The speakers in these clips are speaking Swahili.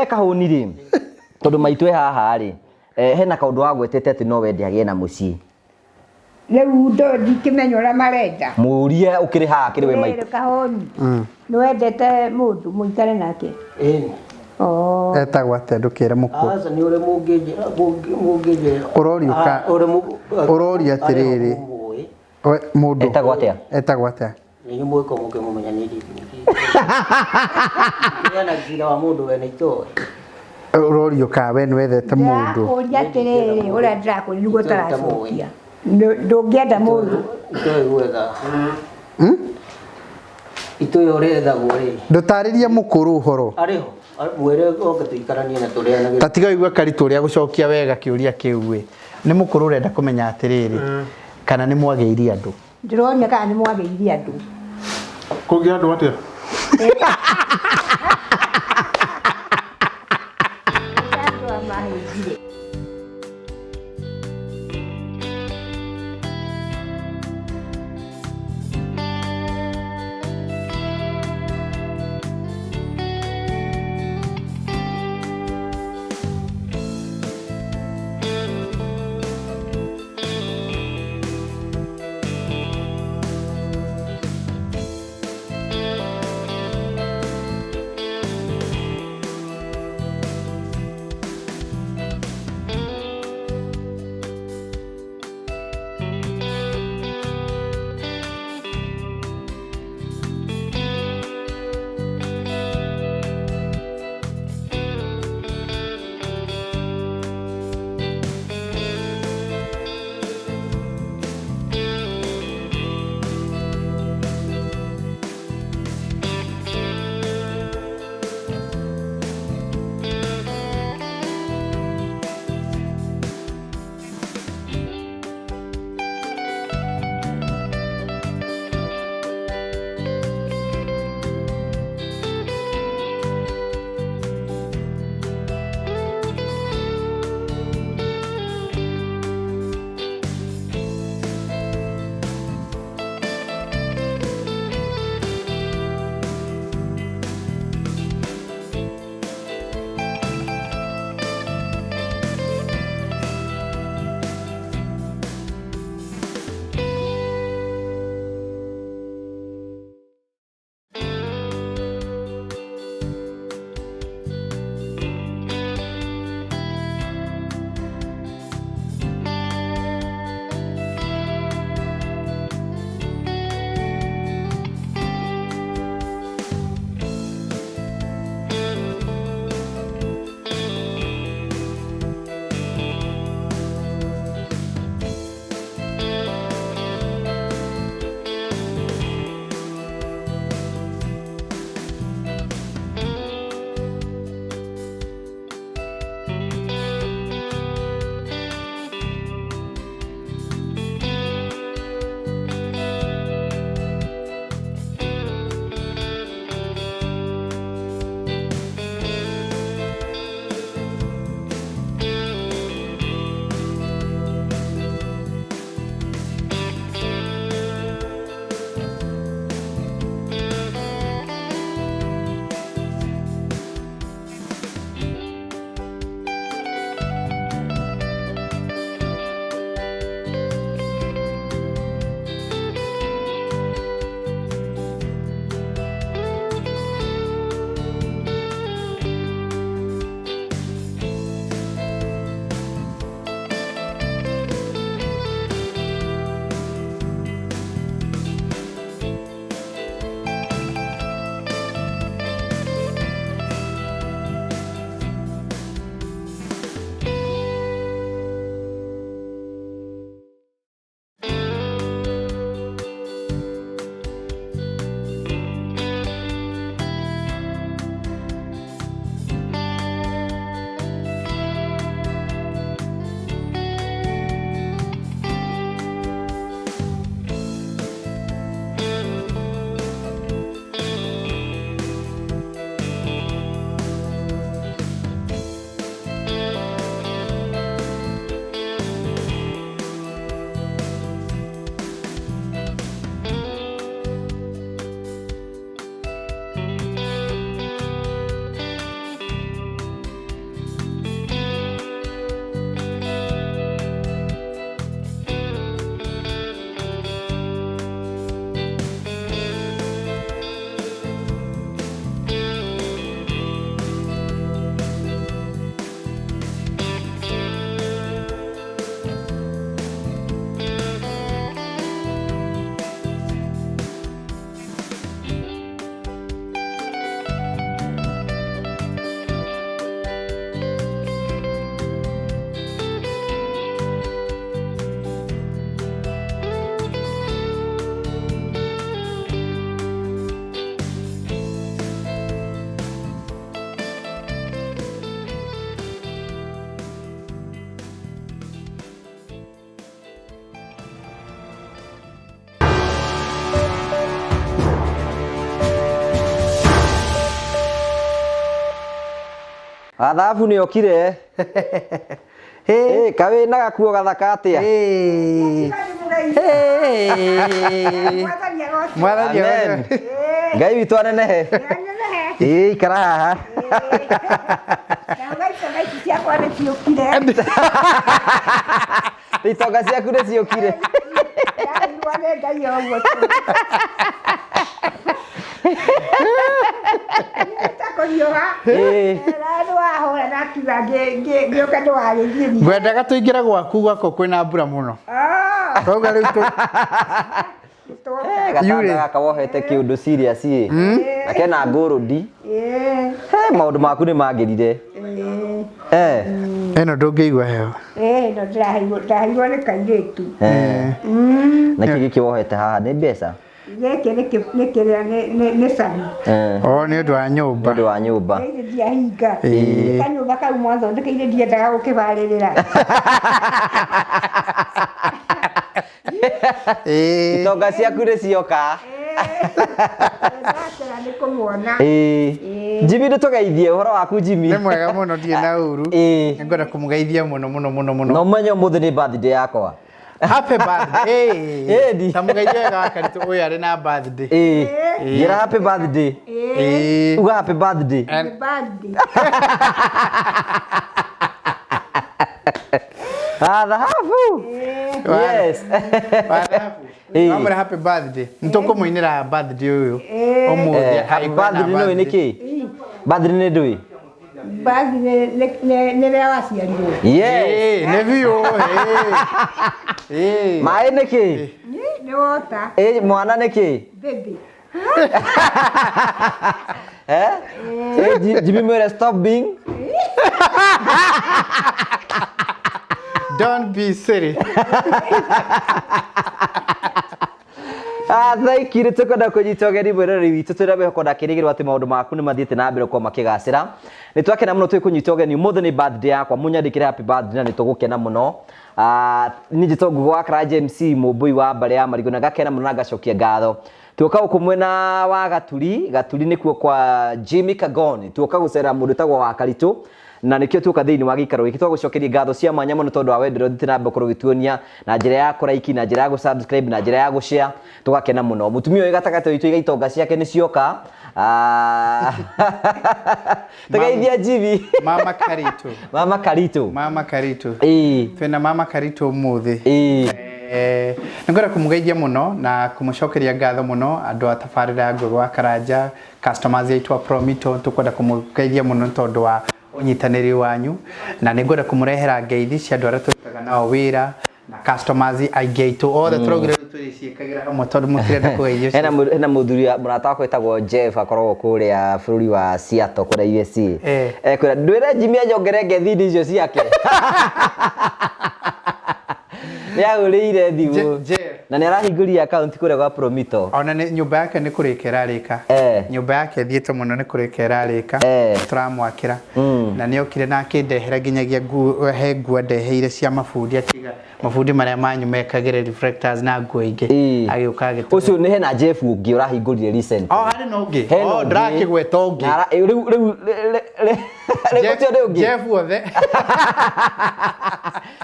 Kahuni ri tondu maitwe haha ri hena kaundu wa gwetete ati no wende agie na mucii Leu ndo ndikimenya ura marenda murie ukiri haha kiri we maitu Kahuni no wendete mundu muikare nake etagwo atia ndukire mukuru aca ni uri mungije uroria atiriri mundu etagwo atia ni mwiko muke mumenya ni ndiki yana gira wa mundu we nito urorio ka we ni wethete mundu uria atiriri ura ndako ni gutaracokia ndungienda mundu itoe gwetha itoe uretha gori ndutariria mukuru uhoro ariho mwere oke tuikaranie na tureana tatiga igwe Karitu uria gucokia wega kiuria kiuwe ni mukuru urenda kumenya atiriri kana ni mwageiri andu ndirona kana ni mwageiri andu kugi andu atia Athabu nĩ okire. Kawe na gakuo gathaka atia. Amen. Ngai witũ anenehe. Ikara haha. Itonga ciaku nĩ ciũkire. Ngwendaga tũingĩre gwaku gwako kwĩna mbura mũno. Twauga rĩu Gatanda gaka wohete kĩũndũ serious na kena ngũrũndi. Maũndũ maku nĩ mangĩrire. Ĩno ndũngĩigua heo. No ndĩraheirwo nĩ kairĩtu. Na kĩĩ gĩkĩ wohete haha nĩ mbeca? Gĩkĩ nĩ kĩrĩa nĩ sani. Nĩ ũndũ wa nyũmba. Nĩ ũndũ wa nyũmba. Ndiahinga. Kanyũmba kau mwathondekeire ndiendaga gũkĩbarĩrĩra. Itonga ciaku nĩ cioka. Nĩ kũmuona. Jimmy ndũtũgeithie ũhoro waku Jimmy. Nĩ mwega mũno ndirĩ na ũru. Nĩngwenda kũmũgeithia mũno. No ũmenye ũmũthĩ nĩ birthday yakwa. Happy birthday. Tamugeithia wega wa Karitu ũyũ arĩ na birthday. Njĩra happy birthday. Uga happy birthday. Happy birthday. Thahabu. Yes. Amũra happy birthday. Nĩtũkũmũinĩra birthday ũyũ. Ũmũthĩ. Happy birthday nĩ nĩkĩ? Birthday nĩ ndũĩ? Birthday nĩ rĩa waciarirwo. Yes. Nĩ biũ. Maĩ nĩkĩ? Nĩ wota. Mwana nĩkĩ? Baby. Jimmy mwere stop being. Don't be silly. Thaikire tũkwenda kũnyita ũgeni mwĩroreri witũ twĩna wĩhoko na kĩrĩgĩrĩro atĩ maũndũ maku nĩ mathiĩte na mbere gũkorwo makĩgacĩra. Nĩ twakena mũno twĩkũnyita ũgeni ũmũthĩ nĩ birthday yakwa mũnyandĩkĩre happy birthday na nĩ tũgũkena mũno. Niĩ njĩtagwo Ngugi wa Karanja MC mũmbũi wa mbarĩ ya Marigũ na ngakena mũno na ngacokia ngatho. Tuoka gũkũ mwena wa Gaturi nĩkuo kwa Jimmy Kagoni. Tuoka gũcera mũndũ ũtagwo wa Karitu na nĩkĩo tuoka thĩinĩ wa gĩikaro gĩkĩ twagũcokeria ngatho cia mwanya mũno tondũ wa wendero thiĩ na mbere gũkorwo gĩtuonia na njĩra ya kũraiki na njĩra ya gũsubscribe na njĩra ya gũshare tũgakena mũno. Mũtumia ũyũ gatagatĩ witũ itonga ciake nĩ cioka. Tũgeithia Jimmy. Mama Karitu. Mama Karitu. Mama Karitu. Twĩna Mama Karitu ũmũthĩ. Nĩngwenda kũmũgeithia mũno na kũmũcokeria ngatho mũno andũ a tabarĩra ya Ngugi wa Karanja, customers aitũ a Promito, tũkwenda kũmũgeithia mũno tondũ wa ũnyitanĩri wanyu na nĩngwenda kũmũrehera ngeithi cia andũ arĩa tũrutaga nao wĩra na customers aingĩ aitũ othe tũraugire tũrĩciĩkagĩra hamwe tondũ mũtirenda kũgeithio. Hena mũthuri mũrata wakwa wĩtagwo Jeff akoragwo kũrĩa bũrũri wa Seattle kũrĩa USA. Kwĩra ndwĩre Jimmy anyongere ngeithi icio ciake. Nĩagũrĩire thimũ na nĩarahingũria account kũrĩa gwa Promito. Ona nyũmba yake nĩ kũrĩka ĩrarĩka. Nyũmba yake thiĩte mũno nĩ kũrĩka ĩrarĩka. Tũramwakĩra na nĩokire na akĩndehera nginyagia nguo ndeheire cia mabundi atiga mabundi marĩa manyu mekagĩre reflectors na nguo ingĩ agĩũka agĩtũ. Ũcio nĩ hena Jeff ũngĩ ũrahingũrire recent. Harĩ na ũngĩ. Ndĩrakĩgweta ũngĩ. Rĩu Jeff wothe.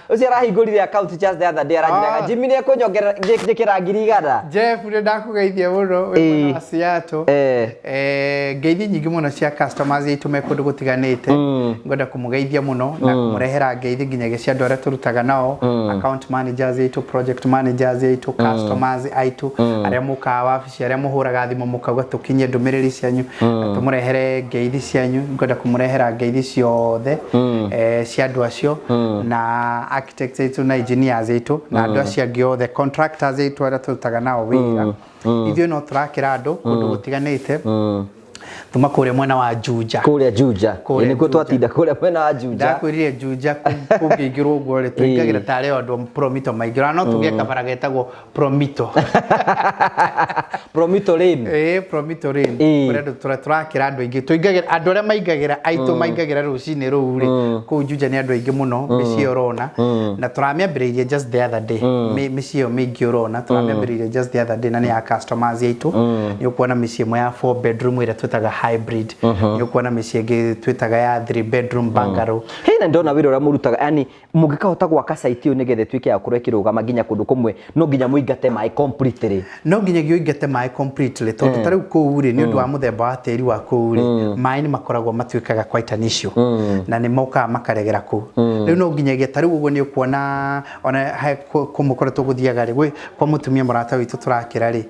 Ũcio arahingũrire account just the other day aranjiraga Jimmy nĩ ekũnyongera njĩkĩra ngiri igana. Jeff nĩ ndakũgeithia mũno wĩ na Seattle. Ngeithi nyingĩ mũno cia customers aitũ me kũndũ gũtiganĩte. Ngwenda kũmũgeithia mũno na kũmũrehera ngeithi nginyagia cia andũ arĩa tũrutaga nao, account managers aitũ, project managers aitũ, customers aitũ, arĩa mũkaga wabici, arĩa mũhũraga thimũ mũkauga tũkinyie ndũmĩrĩri cianyu, tũmũrehere ngeithi cianyu. Ngwenda kũmũrehera ngeithi ciothe cia andũ acio na architects aitũ na engineers aitũ na andũ acio angĩ othe, contractors aitũ arĩa tũrutaga nao wĩra. Ithuĩ no tũrakĩra andũ kũndũ gũtiganĩte. Tuma kũrĩa mwena wa Juja. Kũrĩa Juja. Nĩkuo twatinda kũrĩa mwena wa Juja. Ndakwĩrire Juja kũngĩingĩrwo ũguo rĩ tũingagĩra tarĩ andũ Promito maingĩra no tũgĩe kabara getagwo Promito. Promito Lane. Promito Lane. Kũrĩa andũ tũrakĩra andũ aingĩ tũingagĩra andũ arĩa maingagĩra aitũ maingagĩra rũcinĩ rũu rĩ kũu Juja nĩ andũ aingĩ mũno mĩciĩ ũrona na tũramĩambĩrĩirie just the other day. Mĩciĩ ĩyo mĩingĩ ũrona tũramĩambĩrĩirie just the other day na nĩ ya customers aitũ. Nĩ ũkuona mĩciĩ ĩmwe ya 4 bedroom ĩrĩa twĩtaga twitaga hybrid ni ukuona mĩciĩ ĩngĩ twitaga ya 3 bedroom bungalow hena ndona wĩra ũrĩa mũrutaga yani mũngĩkahota gwaka site ĩyo nĩgetha ĩtuĩke ya kũrĩa kĩrũgama nginya kũndũ kũmwe no nginya mũingate maĩ completely no nginya ũingate maĩ completely tondũ tarĩu kũu rĩ nĩ ũndũ wa mũthemba wa tĩri wa kũu rĩ maĩ nĩ makoragwo matuĩkaga quite an issue na nĩ mokaga makaregera kũu rĩu no nginyagia tarĩu ũguo nĩ ũkuona ona kũmũkoretwo gũthiaga rĩ kwa mũtumia mũrata witũ tũrakĩra rĩ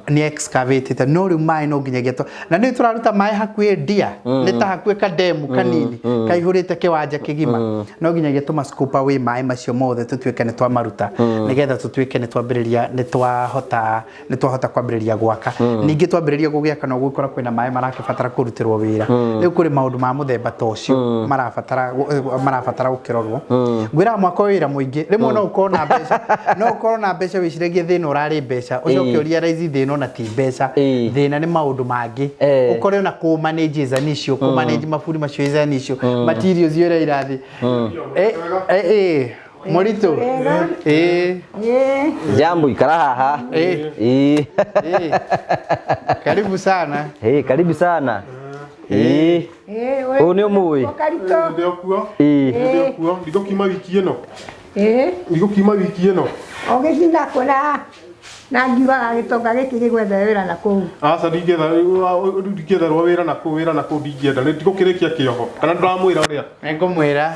nĩ excavated no rĩu maĩ no nginyagia na nĩ tũraruta maĩ hakuhĩ ndia nĩ ta hakuhĩ kademu kanini kaihũrĩte kĩwanja kĩgima no nginyagia tũmascoop away maĩ macio mothe tũtuĩke nĩ twamaruta nĩgetha tũtuĩke nĩ twahota kwambĩrĩria gwaka ningĩ twambĩrĩria gũgĩaka no gũkora kwĩna maĩ marakĩbatara kũrutĩrwo wĩra rĩu kũrĩ maũndũ ma mũthemba ta ũcio marabatara gũkĩrorwo ngwĩra mwaka wĩra mũingĩ rĩmwe no ũkorwo na mbeca wĩciragie thĩna ũrarĩ mbeca ũcoke ũrealize thĩna ona ti mbeca thĩna nĩ maũndũ mangĩ ũkorwo na kũ manage an issue kũ manage mabundi macio is an issue materials yore irathi Morito jambo ikara haha karibu sana karibu sana ni umui ndio kuo ndiko kima wiki ino ndiko kima wiki ino ogĩthiĩ kũna na ngiugaga gĩtonga gĩkĩ gĩgwetha wĩra na kũu aca ndingĩetha wĩra na kũu ndingĩenda nĩ ndigũkĩrĩkia kĩoho kana ndĩramwĩra ũrĩa nĩngũmwĩra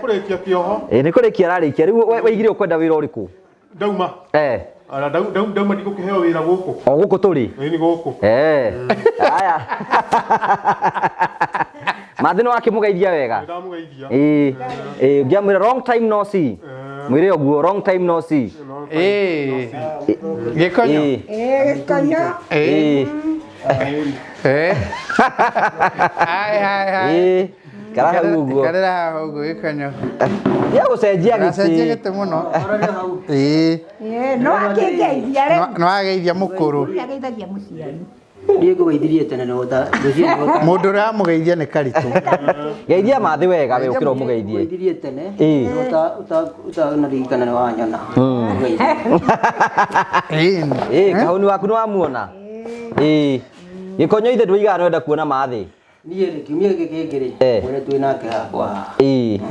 kũrĩkia kĩoho nĩ kũrĩkia ararĩkia rĩu waigire ũkwenda wĩra ũrĩkũ ndauma ndauma ndigũkĩheo wĩra gũkũ o gũkũ tũrĩ nĩ gũkũ aya mathino akĩmũgeithia wega ngiamwĩra long time no see mwĩre ũguo long time no see gĩkonyo gĩkonyo karaha ũguo karera ũguo gĩkonyo ya gũcenjia gĩtĩ mũno no akĩngeithia rĩ no ageithia mũkũrũ ageithagia mũciari Ndiye kugeithirie tene no ta mũndũ ũrĩa amũgeithia nĩ Karitu geithia mathi wega we ũkĩra ũmũgeithie kugeithirie tene uta narikana wa nyona Kahuni waku nĩ wamuona gĩkonyo ithe ndũigaga nĩwenda kuona mathi niĩ rĩ kiumia gĩkĩ kĩngĩ rĩ mwene twĩ nake hakwa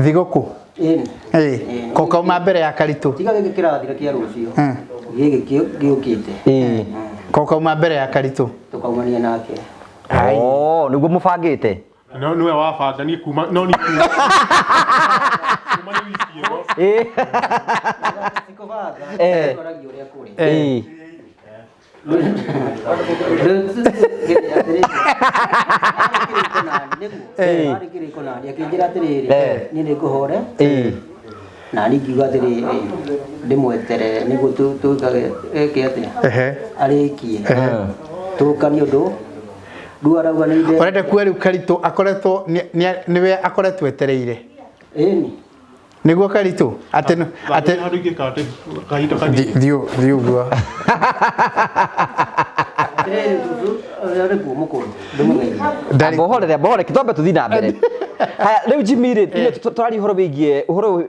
thigũkũ ko kauma mbere ya Karitu tiga gĩkĩ kĩrathira kĩa rũciũ gĩkĩ gĩũkĩte ko kauma mbere ya Karitu tukaumania nake nĩguo mũbangĩte no nĩwe wabanga niĩ kuma no ni kuma kuma ni wiki ĩyo sikobanga oragio ũrĩa kũrĩ akĩnjĩra atĩrĩrĩ niĩ nĩngũhore na nĩngiuga atĩrĩrĩ ndĩmweterere nĩguo tũikage eke atĩa arĩkie tũkanie ũndũ rĩu arauga nĩ inde ũrenda kuga rĩu Karitu akoretwo nĩwe akoretwo etereire nĩguo Karitu atĩ handũ ingĩka atĩ kahinda kanini thiũ guo mbohore kitombe tuthi na mbere haya rĩu Jimmy rĩ tũrari ũhoro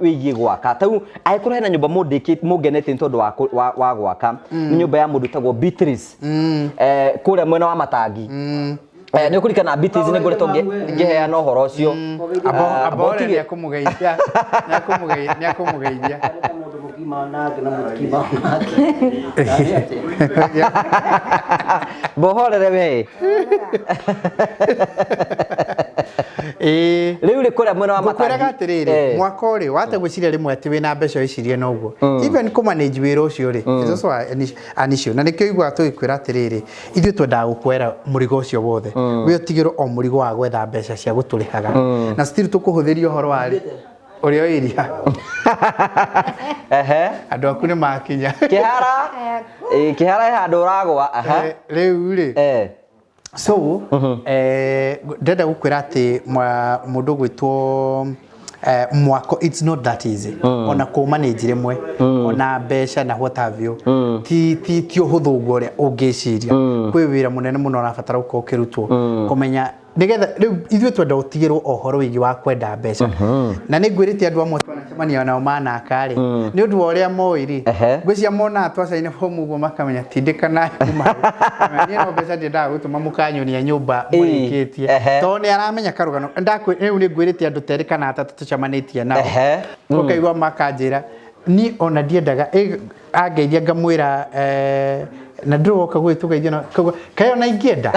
wĩgiĩ gwaka tau agĩkorwo hena nyũmba mũngenete nĩ tondũ wa gwaka nĩ nyũmba ya mũndũ tagwo Beatrice kũrĩa mwena wa Matangi nĩ ũkũrikana Beatrice nĩ ngoretwo ngĩheana ũhoro ũcio abore nĩ akũmũgeithia mbohorere we rĩu rĩ kũrĩa mwena wa Matangi ngũkwĩraga atĩrĩrĩ mwaka ũrĩ wate gwĩciria rĩmwe atĩ wĩna mbeca wĩcirie na ũguo even kũmanage wĩra ũcio rĩ it's also an issue na nĩkĩo iguaga tũgĩkwĩra atĩrĩrĩ ithuĩ twendaga gũkwĩra mũrigo ũcio wothe wĩ ũtigĩrwo o mũrigo wa gwetha mbeca cia gũtũrĩhaga na still tũkũhũthĩria ũhoro wa ũrĩa wĩria andũ aku nĩ makinya kĩhara handũ ũragwa rĩu rĩ so ndenda gũkwĩra atĩ mũndũ gwĩtwo mwako it's not that easy ona kũmanage rĩmwe ona mbeca na what have you ti ũhũthũ ũguo ũrĩa ũngĩciria kwĩ wĩra mũnene mũno ũrabatara gũkorwo ũkĩrutwo kũmenya nigetha riu ithuĩ twenda ũtigĩrwo ohoro wĩgiĩ wa kwenda mbeca na nĩ ngwĩrĩte andũ amwe twanacemania nao manaka rĩ nĩ ũndũ wa ũrĩa moĩ rĩ ngwĩcia mona twacaine fomu ũguo makamenya tindĩkana kuma niĩ no mbeca ndiendaga gũtũma mũkanyonia nyũmba mũrĩkĩtie tondũ nĩ aramenya karũgano rĩu nĩ ngwĩrĩte andũ terĩ kana atatũ tũcemanĩtie nao ũkaigua makanjĩra ni ona ndiendaga angeithia ngamwĩra na ndoka gwĩtũgeithia na kayo ona ingĩenda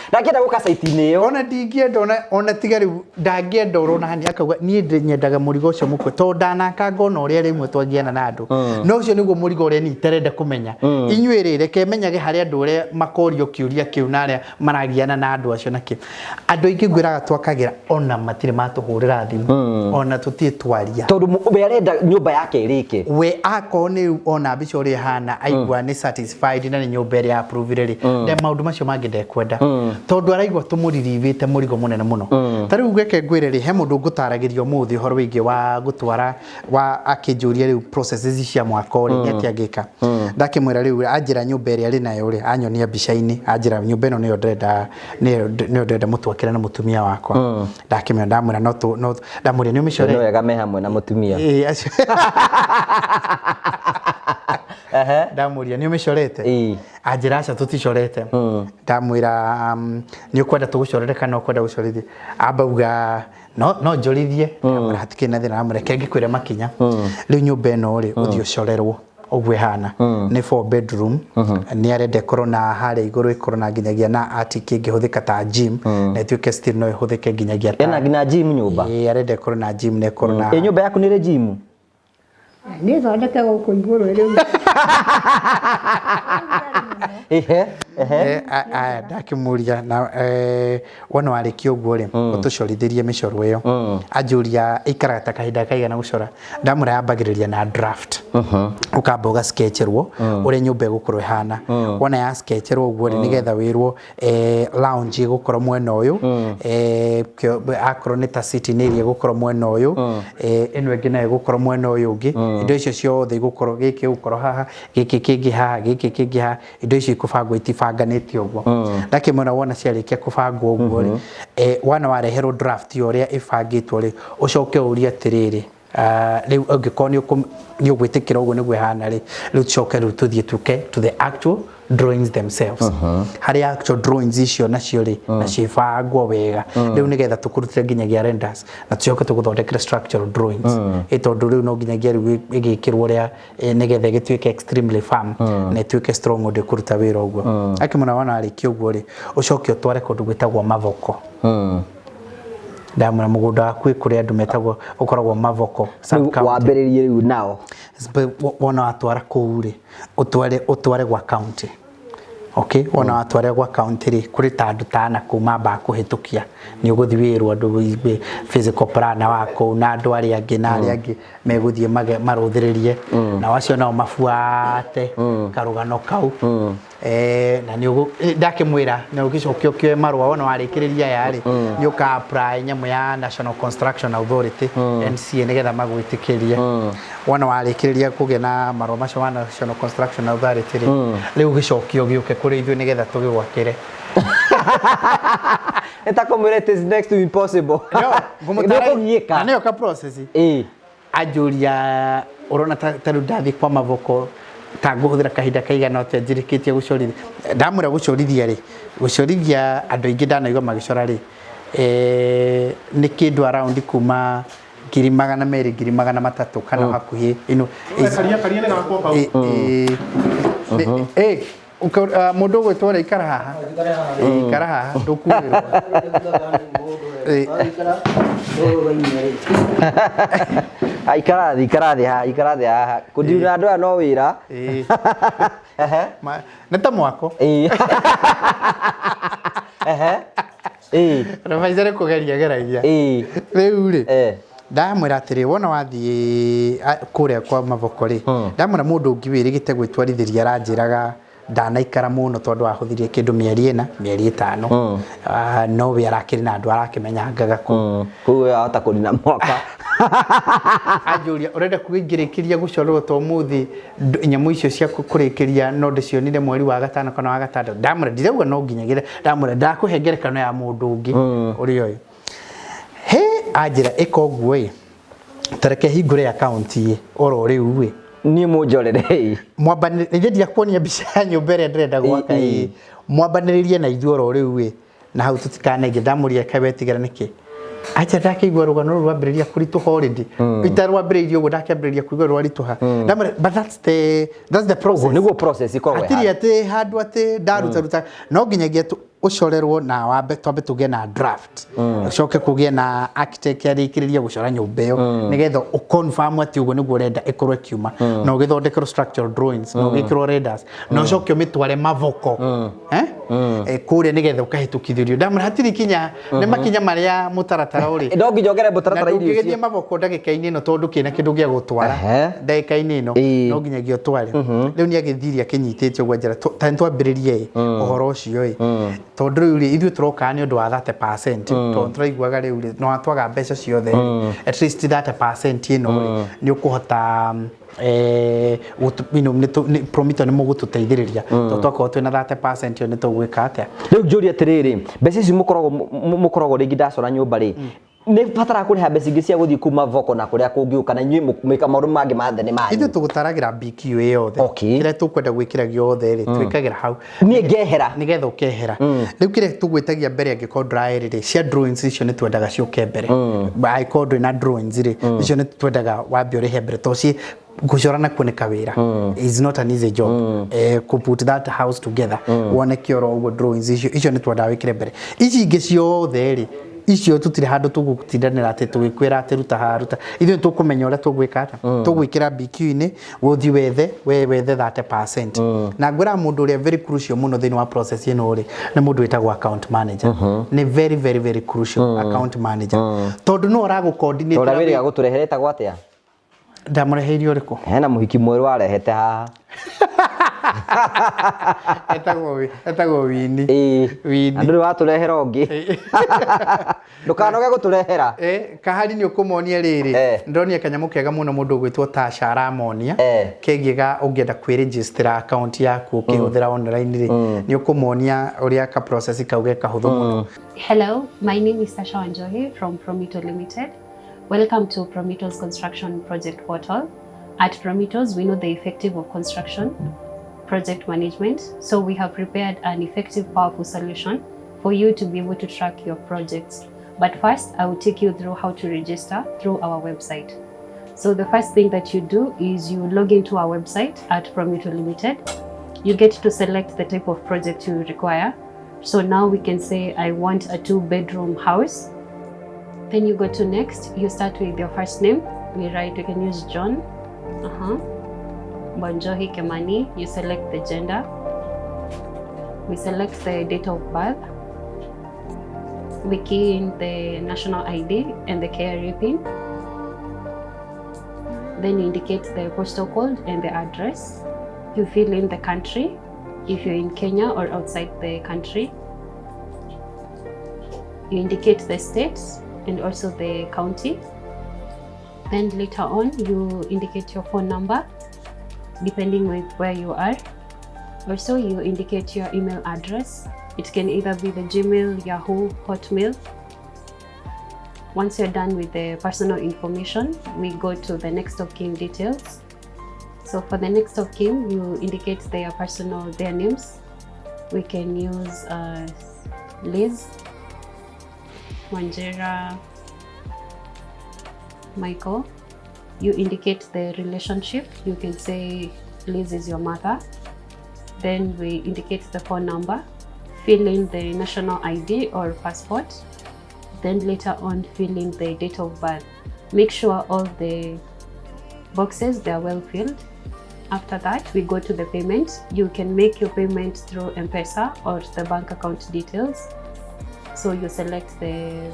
ndangĩenda gũka site-inĩ ĩyo ona ndingĩenda ona tiga rĩu ndangĩenda ũrona hani akauga niĩ nyendaga mũrigo ũcio mũkwe tondũ ndanakanga ona ũrĩa rĩmwe twangiana na andũ no ũcio nĩguo mũrigo ũrĩa niĩ terenda kũmenya inyuĩ rĩ reke menyage harĩ andũ ũrĩa makorio kĩũria kĩu na arĩa maragiana na andũ acio nakĩ andũ aingĩ ngwĩraga twakagĩra ona matirĩ matũhũrĩra thimũ ona tũtirĩ twaria tondũ we arenda nyũmba yake ĩrĩke we akorwo nĩ ona mbica ũrĩa hana aigua nĩ satisfied na nĩ nyũmba ĩrĩa approve rĩ maũndũ macio mangĩ ndekwenda tondũ araigua tũmũririvĩte mũrigo mũnene mũno ta rĩu gweke ngwĩre rĩ he mũndũ ngũtaragĩria ũmũthĩ ũhoro wĩgiĩ wa gũtwara wa akĩnjũria rĩu processes cia mwaka ũrĩa nĩ atĩa ngĩka ndakĩmwĩra rĩu anjĩra nyũmba ĩrĩa arĩ nayo rĩ anyonia mbica-inĩ anjĩra nyũmba ĩno nĩyo ndĩrenda mũtwakĩre na mũtumia wakwa ndakĩmwĩra ndamwĩra no ndamwĩra nĩ ũmĩcore no wega me hamwe na mũtumia ndamũria nĩ ũmĩcorete anjĩra aca tũticorete ndamwĩra nĩ ũkwenda tũgũcorere kana ũkwenda gũcorithia ambauga no njorithie ndamwĩra hatikĩrĩ na thĩna ndamwĩra ngĩkwĩra makinya rĩu nyũmba ĩno rĩ ũthiĩ ũcorerwo ũguo ĩhana nĩ 4 bedroom nĩ arenda ĩkorwo na harĩa igũrũ ĩkorwo na nginyagia na attic ĩngĩhũthĩka ta gym na ĩtuĩke still no ĩhũthĩke nginyagia ta ena nginya gym nyũmba arenda ĩkorwo na gym na ĩkorwo na nyũmba yaku nĩ ĩrĩ gym nĩ thondeke gũkũ igũrũ rĩu ndakĩmũria na wona warĩkia ũguo rĩ ũtũcorithĩrie mĩcoro ĩyo anjũria ĩikaraga ta kahinda kaigana gũcora ndamwĩra yambagĩrĩria na draft ũkamba ũgasketcherwo ũrĩa nyũmba ĩgũkorwo ĩhana wona ya sketcherwo ũguo rĩ nĩgetha wĩrwo lounge ĩgũkorwo mwena ũyũ akorwo nĩ ta sitting area ĩgũkorwo mwena ũyũ ĩno ĩngĩ nayo ĩgũkorwo mwena ũyũ ũngĩ indo icio ciothe igũkorwo gĩkĩ gũkorwo haha gĩkĩ kĩngĩ haha gĩkĩ kĩngĩ haha indo icio ikũbangwo itibanganĩte ũguo ndakĩmwĩra wona ciarĩkia kũbangwo ũguo rĩ wana wareherwo draft ũrĩa ĩbangĩtwo rĩ ũcoke ũrie atĩrĩrĩ rĩu ũngĩkorwo nĩ ũgwĩtĩkĩra ũguo nĩguo ĩhana rĩ rĩu tucoke rĩu tũthiĩ tuke to the actual drawings themselves harĩa actual drawings icio nacio rĩ na cibangwo wega rĩu nĩgetha tũkũrutire nginyagia renders na tucoke tũgũthondekere structural drawings tondũ rĩu no nginyagia rĩu ĩgĩkĩrwo ũrĩa nĩgetha ĩgĩtuĩke extremely firm na ĩtuĩke strong ũndũ ĩkũruta wĩra ũguo akĩmwĩra wona arĩkia ũguo rĩ ũcoke ũtware kũndũ gwĩtagwo mathoko ndamwĩra mũgũnda waku kũrĩa andũ metagwo ũkoragwo mathoko wambĩrĩrie rĩu nao wona watwara kũu rĩ ũtware gwa county wona watware gwa county rĩ kũrĩ ta andũ tana kuma mba kũhĩtũkia nĩ ũgũthiĩ wĩrwo andũ physical planner wako na andũ arĩa angĩ na arĩa angĩ megũthiĩ marũthĩrĩrie na acio nao mabuate karũgano kau na nĩ ndakĩmwĩra na ũgĩcokia ũkĩoe marũa wona warĩkĩrĩria aya rĩ nĩ ũka apply nyamũ ya National Construction Authority NCA nĩgetha magwĩtĩkĩrie wona warĩkĩrĩria kũgĩa na marũa macio ma National Construction Authority rĩu ũgĩcokia ũgĩũke kũrĩ ithuĩ nĩgetha tũgĩgwakĩre ĩtakomwĩra it is next to impossible ngũmũtarĩka nĩyo ka process anjũria ũrona ta rĩu ndathiĩ kwa mathoko ta ngũhũthĩra kahinda kaigana atĩa njĩrĩkĩtie gũcorithia ndamwĩra gũcorithia rĩ gũcorithia andũ aingĩ ndanaigua magĩcora rĩ nĩ kĩndũ around kuma 200,000 200,300 kana hakuhĩ mũndũ ũgwĩtwo ikara haha ikara haha ndũkuĩrwo ikara thĩ haha kũndiuna andũ aya no wĩra nĩ ta mwako rũbaicare kũgeria geragia rĩu rĩ ndamwĩra atĩrĩ wona wathiĩ kũrĩa kwa mathoko rĩ ndamwĩra mũndũ ũngĩ wĩrĩgĩte gwĩtwarithĩria aranjĩraga ndanaikara mũno tondũ wahũthirie kĩndũ mĩeri 5 no we arakĩrĩ na andũ arakĩmenyangaga kũu kũu ahota kũnina mwaka Ajuria urenda kuingirikiria gucorwo to muthi nyamu icio cia kurikiria no ndicionire mweri wa gatano kana wa gatano ndamure ndirauga no nginyagire ndamure ndakuhengerekano ya mundu ungi uri oyo he ajira ikoguo tareke hingure account ye oro riu we ni munjorere mwambaniririe ndiakuonia mbica ya nyumba ĩrĩa ndĩrenda gwaka mwambaniririe na ithuĩ oro riu we na hau tutikanenge ndamuria kabe tigera niki acha ndakigwa rugano rwambiriria kurituha already itarwambiriria ugo ndakambiriria kuigwa rwarituha ndamure but that's the process niguo process ikorwo atiri ati handu ati ndaruta no nginyagia ucorerwo na wambe twambe tuge na draft ucoke kugie na architect yarikiriria gucora nyumba iyo nigetha uconfirm ati ugo niguo renda ikorwe kiuma no githondekero structural drawings no gikiro renders no ucoke umitware mavoko kuria nigetha ukahĩtũkithĩrio ndamwe hatiri kinya nĩ makinya maria mutaratara uri ndo nginyogere mutaratara irio icio ngĩgĩthie mavoko ndagĩka-inĩ ĩno tondũ kĩna kĩndũ gĩa gũtwara ndagĩka-inĩ ĩno no nginyagia ũtware rĩu nĩ agĩthiria kĩnyitĩte ũguo njĩra ta twambĩrĩrie ũhoro ũcio tondũ rĩu ithuĩ tũroka nĩ ũndũ wa 30% tondũ tũraiguaga rĩu no atwaga mbeca ciothe at least 30% ĩno nĩ ũkũhota promito nĩ mũgũtũteithĩrĩria tondũ twakorwo twĩna 30% ĩyo nĩ tũgwĩka atĩa rĩu njũria atĩrĩrĩ mbeca ici mũkoragwo rĩngĩ ndacora nyũmba rĩ nĩ batara kũrĩha mbeca ingĩ cia gũthiĩ kuma voko na kũrĩa kũngĩũka na inyuĩ mũka maũndũ mangĩ ma thĩ nĩ manyu ithuĩ tũgũtaragĩra BQ ĩyo yothe kĩrĩa tũkwenda gwĩkĩra gĩothe rĩ twĩkagĩra hau niĩ ngehera nĩgetha ũkehera rĩu kĩrĩa tũgwĩtagia mbere angĩkorwo ndũraĩrĩ cia drawings icio nĩ twendaga ciũke mbere angĩkorwo ndwĩna drawings rĩ icio nĩ twendaga wambe ũrĩhe mbere tondũ gucorana kuoneka wĩra is not an easy job to put that house together wone kĩoro ũguo drawings icio nĩ twendaga wĩkĩre mbere ici ingĩ ciothe rĩ icio tutire handu tugutindanira ati tugikwira ati ruta ithuĩ tũkũmenya ũrĩa tũgwĩka ata tũgwĩkĩra BQ-inĩ gũthi wethe 30% na ngwĩra mũndũ ũrĩa very crucial mũno thĩinĩ wa process ĩno rĩ nĩ mũndũ wĩtagwo account manager nĩ very very very crucial account manager tondũ no ũragũ-coordinate ũrĩa wĩrĩga gũtũrehereta gwatĩa ndamũreheire ũrĩkũ hena mũhiki mwerũ warehete haha etagwo Wini andũ nĩ watũrehera ũngĩ ndũkanoge gũtũrehera kahari nĩ ũkũmonia rĩrĩ ndĩronia kanyamũ kega mũno mũndũ ũgwĩtwo Tasha aramonia kegiĩ ũngĩenda kwĩregister account yaku ũkĩhũthĩra online rĩ nĩ ũkũmonia ũrĩa ka process kau ge kahũthũ mũno. Hello, my name is Tasha Wanjohi from Promito Limited. Welcome to Promito's Construction Project Portal. At Promitos, we know the effective of construction project management, so we have prepared an effective, powerful solution for you to be able to track your projects. But first, I will take you through how to register through our website. So the first thing that you do is you log into our website at Promito Limited. You get to select the type of project you require. So now we can say, I want a 2-bedroom house. Then you go to next, you start with your first name. We can use John. Bonjohi Kemani, you select the gender. We select the date of birth. We key in the national ID and the KRA PIN. Then you indicate the postal code and the address. You fill in the country, if you're in Kenya or outside the country. You indicate the states and also the county. Then later on, you indicate your phone number, depending with where you are. Also, you indicate your email address. It can either be the Gmail, Yahoo, Hotmail. Once you're done with the personal information, we go to the next of kin details. So for the next of kin, you indicate their names. We can use Liz, Wanjera, Michael. You indicate the relationship. You can say Liz is your mother. Then we indicate the phone number. Fill in the national ID or passport. Then later on, fill in the date of birth. Make sure all the boxes, they are well filled. After that, we go to the payment. You can make your payment through M-Pesa or the bank account details. So you select the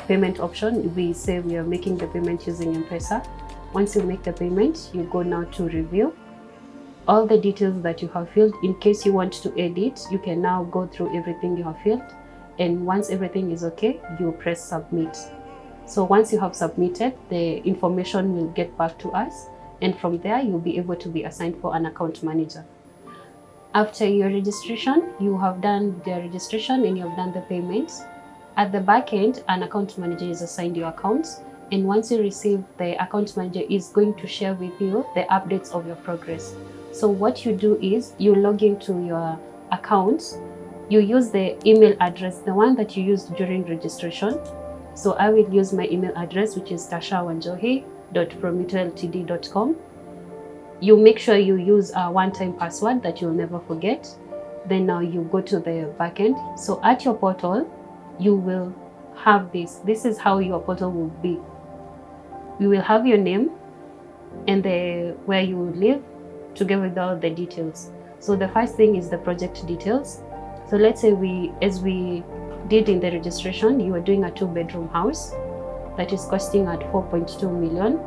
payment option. We say we are making the payment using M-Pesa. Once you make the payment, you go now to review. All the details that you have filled, in case you want to edit, you can now go through everything you have filled. And once everything is okay, you press submit. So once you have submitted, the information will get back to us, and from there you'll be able to be assigned for an account manager. After your registration, you have done the registration and you have done the payments. At the back end, an account manager is assigned your accounts, and once you receive, the account manager is going to share with you the updates of your progress. So what you do is you log into your accounts, you use the email address, the one that you used during registration. So I will use my email address, which is tashawanjohi.promitoltd.com. You make sure you use a one-time password that you'll never forget. Then now you go to the backend. So at your portal, you will have this. This is how your portal will be. You will have your name and where you live, together with all the details. So the first thing is the project details. So let's say as we did in the registration, you are doing a 2-bedroom house that is costing at 4.2 million.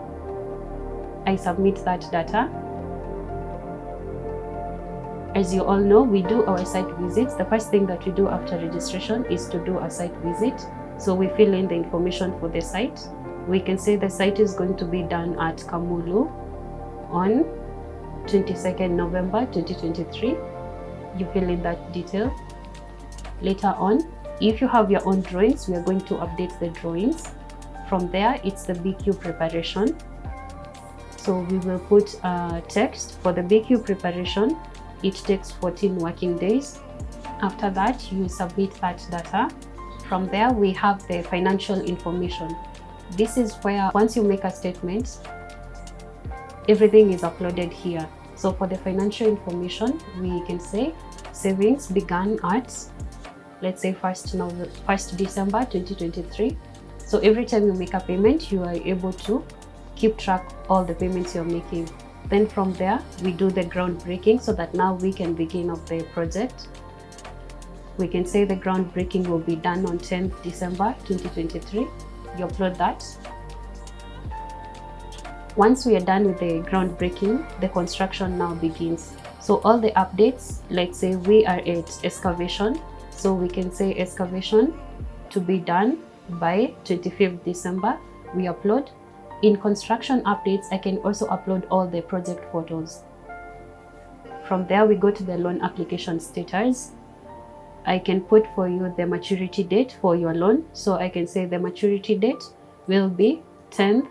I submit that data. As you all know, we do our site visits. The first thing that we do after registration is to do a site visit. So we fill in the information for the site. We can say the site is going to be done at Kamulu on 22nd November 2023. You fill in that detail. Later on, if you have your own drawings, we are going to update the drawings. From there, it's the BQ preparation. So we will put text for the BQ preparation. It takes 14 working days. After that, you submit that data. From there, we have the financial information. This is where once you make a statement, everything is uploaded here. So for the financial information, we can say savings began at, let's say 1st December 2023. So every time you make a payment, you are able to keep track of all the payments you're making. Then from there, we do the groundbreaking so that now we can begin of the project. We can say the groundbreaking will be done on 10th December 2023. You upload that. Once we are done with the groundbreaking, the construction now begins. So all the updates, let's say we are at excavation. So we can say excavation to be done by 25th December. We upload. In construction updates, I can also upload all the project photos. From there, we go to the loan application status. I can put for you the maturity date for your loan. So I can say the maturity date will be 10th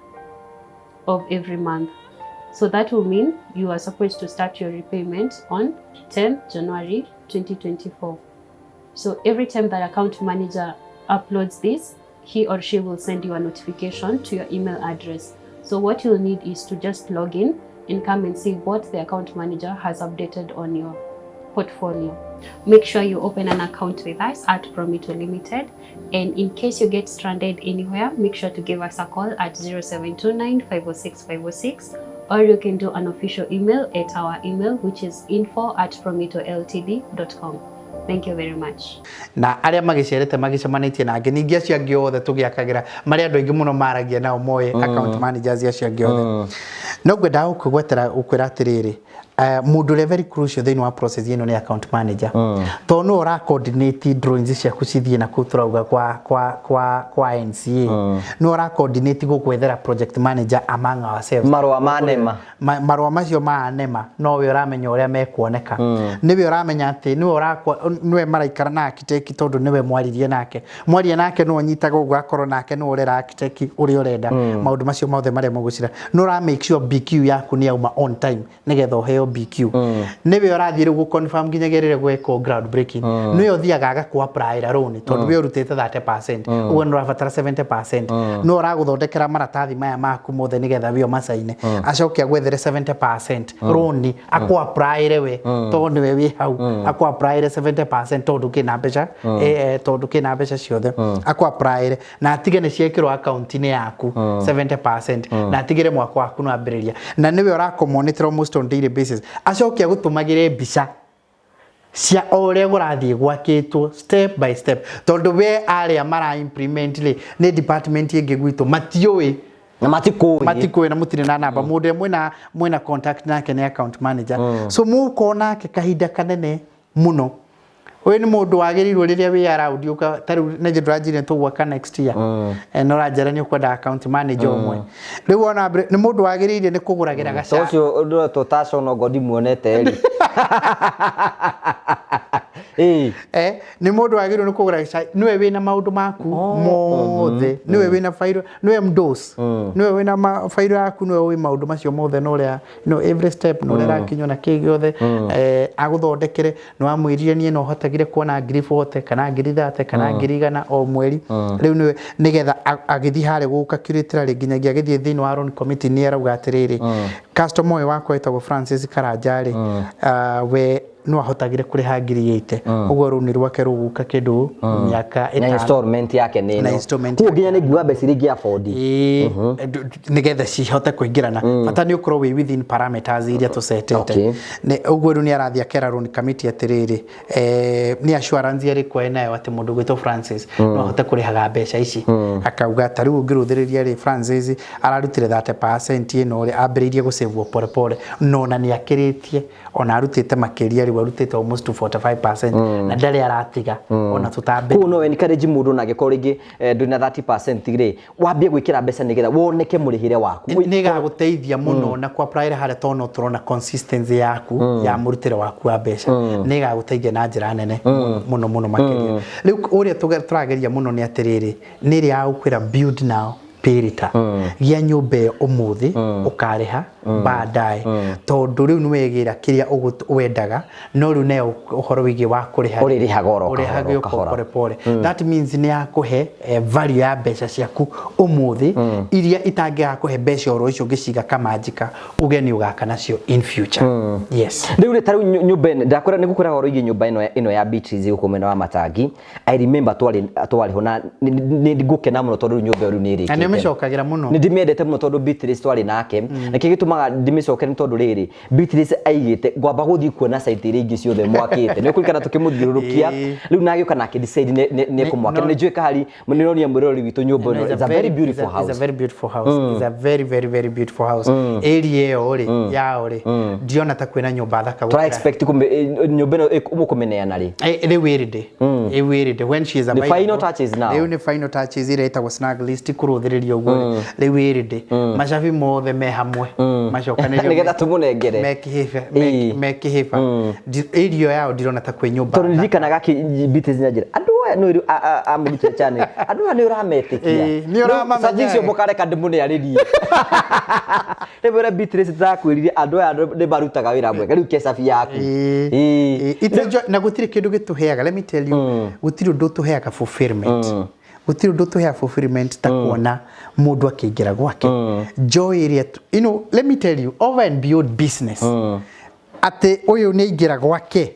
of every month. So that will mean you are supposed to start your repayment on 10th January 2024. So every time that account manager uploads this, he or she will send you a notification to your email address. So what you'll need is to just log in and come and see what the account manager has updated on your portfolio. Make sure you open an account with us at Promito Limited, and in case you get stranded anywhere, make sure to give us a call at 0729 506 506, or you can do an official email at our email, which is info@promitoltd.com. Thank you very much. Na aria magicerete magicemanĩtie na angĩ ningĩ acio angĩ othe tũgĩakagĩra marĩa andũ aingĩ mũno maragia nao moe account managers acio angĩ othe no ngwenda gũkwĩra atĩrĩrĩ mũndũ ũrĩa very crucial thĩinĩ wa process ĩno nĩ account manager tondũ no ũra coordinate drawings ciaku cithiĩ na kũu tũrauga kwa NCA no ũra coordinate gũkwethera project manager among ourselves marũa macio ma nema no we ũramenya ũrĩa mekuoneka nĩwe ũramenya atĩ nĩwe maraikara na architect tondũ nĩwe mwaririe nake no anyitaga ũguo akorwo nake no ũrera architect ũrĩa ũrenda maũndũ macio mothe marĩa mũgũcira no ũra make sure BQ yaku nĩ yauma on time nĩgetha ũheo BQ nĩwe ũrathiĩ rĩu gũ-confirm nginyagia gwĩkwo ground breaking nĩwe ũthiaga agaku apply loan tondũ we ũrutĩte 30% ũguo nĩ ũrabatara 70% no ũragũthondekera maratathi maya maku mothe nĩgetha we ũmacaine acoke agwethere 70% loan akũ apply we tondũ nĩwe wĩ hau akũ apply 70% tondũ kĩna mbeca ciothe akũ apply na atige nĩ ciekĩrwo account-inĩ yaku 70% na atigĩre mwaka waku no ambĩrĩria na nĩwe ũrakomonitor almost on daily basis acoke agũtũmagĩre mbica cia ũrĩa gũrathiĩ gwakĩtwo step by step tondũ we arĩa mara implement nĩ department ĩngĩ gwitũ matiũĩ na matikuĩ na mũtirĩ na namba mũndũ mwena contact nake nĩ account manager so mũkona kahinda kanene muno we ni mundu wagirirwo riria wi around uka tari na njirajire tugwaka next year no rajara ni ukwenda account manager umwe riu ona ni mundu wagiririe ni kuguragira gaca ucio ndu totaco no godi muonete eri ni mundu wagirirwo ni kugura gaca niwe wina maundu maku mothe niwe wina fairo niwe mdos niwe wina fairo yaku niwe wi maundu macio mothe no ria every step no ria kinyo na kigiothe aguthondekere no amwiririe nie no hotagire kuona ngiri 40 kana ngiri 30 kana ngiri 100 o mweri riu nigetha agithi hare guka kiritira ringinyagia agithie thini wa loan committee ni arauga atiriri customer we wakwa etagwo Francis Karanjari we no ahotagire kuriha ngiri 80 uguo ru ni rwake ruguka kindu miaka 5 na installment yake nino ku ginya ni gwa besi ringi afford nigetha cihote kuingirana bata ni ukorwo wi within parameters iria tusetete ni uguo ru ni arathia kera loan committee atiriri ni assurance iri kwa nayo ati mundu gwito Francis no ahote kurihaga mbeca ici akauga tari ungiruthiriria ri Francis ararutire 30% ino ri ambiririe gusave pole pole no na ni akiritie ona arutite makiria ri warutite almost 45% na ndari aratiga ona tutambe ku no we encourage mundu na gikoro ringi nduna 30% ri wambie gwikira mbeca nigetha woneke murihire waku niga guteithia muno na ku apply hare tono turona consistency yaku ya murutire waku wa mbeca niga guteithia na njira nene muno makiria riu uria turageria muno ni atiriri ni ri ya ukwira build now pirita gia nyumbe umuthi ukariha baadaye tondu riu niwegira kiria wendaga no riu ne uhoro wigi wa kuriha uririha goro pole pole that means ni akuhe value ya mbeca ciaku umuthi iria itangiga kuhe mbeca oro icio ngiciga kamanjika ugeni ugaka nacio in future yes riu ri taru nyumba ndakora ni gukura goro igi nyumba ino ya Beatrice gukomena wa Matangi I remember twali hona ni gukena muno tondu nyumba ru ni riki nimecokagira muno ni ndimendete muno tondu Beatrice twali nake na kigitumaga ndimicokere tondu riri Beatrice aigite ngwamba guthi kuona site iri ingi ciothe mwakite ni kurikana tukimuthirurukia riu nagioka nake decide ni kumwaka ni njweka hari munironi mwirori witu nyumba no it's a very beautiful house it's a very beautiful house it's a very beautiful house area yo ri ya ri ndiona ta kwina nyumba thaka try expect nyumba no umukumeneana ri ewiride when she is the final touches now the final touches ire etagwo snag list kuruthiririo guo rewiride macabi mothe me hamwe macokanĩrio nigetha tumunengere mekihiba area yao ndirona ta kwi nyumba tondu ndikanaga Beatrice njira andu aya no amurute chane andu aya ni urametikia ni uramamenya sajicio mukareka ndimune aririe rebera Beatrice takwirire andu aya ni barutaga wira mwega riu kesafi yaku na gutire kindu gituheaga let me tell you gutire ndu tuheaga fulfillment gutire ndu tuheaga fulfillment ta kuona mundu akiingira gwake joy area let me tell you over and beyond business ate uyu ni ingira gwake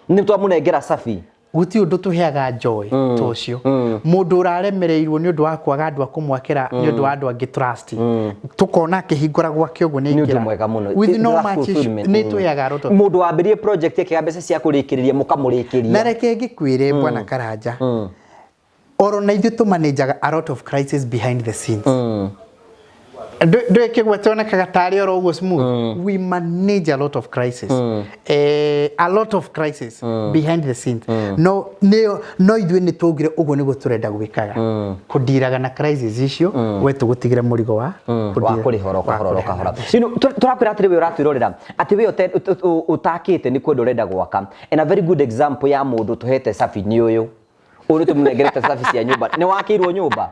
ni twamunengera safi gutire ndu tuheaga joy tocio mundu uraremereirwo ni undu wa kwaga andu akumwakira ni undu wa andu angi trust tukona akihingura gwake uguo ni ingira with no much ni tuheaga roto mundu wambirie project yake ya mbeca cia kurikiriria mukamurikiria na reke ngikwire bwana Karanja oro na ithu to manage a lot of crisis behind the scenes ndweke gwatona kagatari oro ugo smooth we manage a lot of crisis behind the scenes no ithu ni tugire ugo ni guturenda gwikaga kudiraga na crisis icio we tugutigire murigo wa kurihoroka turakwira atiri we uratwirorera ati we utakite ni kwendu urenda gwaka and a very good example ya mundu tuhete safi ni uyu uri tumunegerete safi cia nyumba ni wakirwo nyumba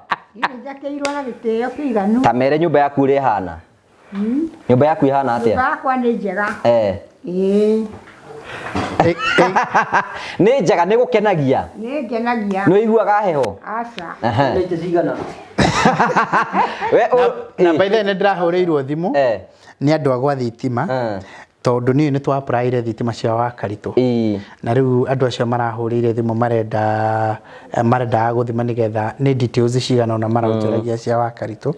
njakeirwo na gitio kiganu tamere nyumba yaku ri hana nyumba yaku ihana atia bakwa ni njega ni njega ni gukenagia no iguaga heho aca nĩ cigana na by the way ndirahũrĩirwo thimũ nĩ andũ agwa thitima tondu ni twa apply thitima cia wa Karitu na riu andu acio marahurire thimu marenda guthima nigetha ni details cigana na marautiragia cia wa Karitu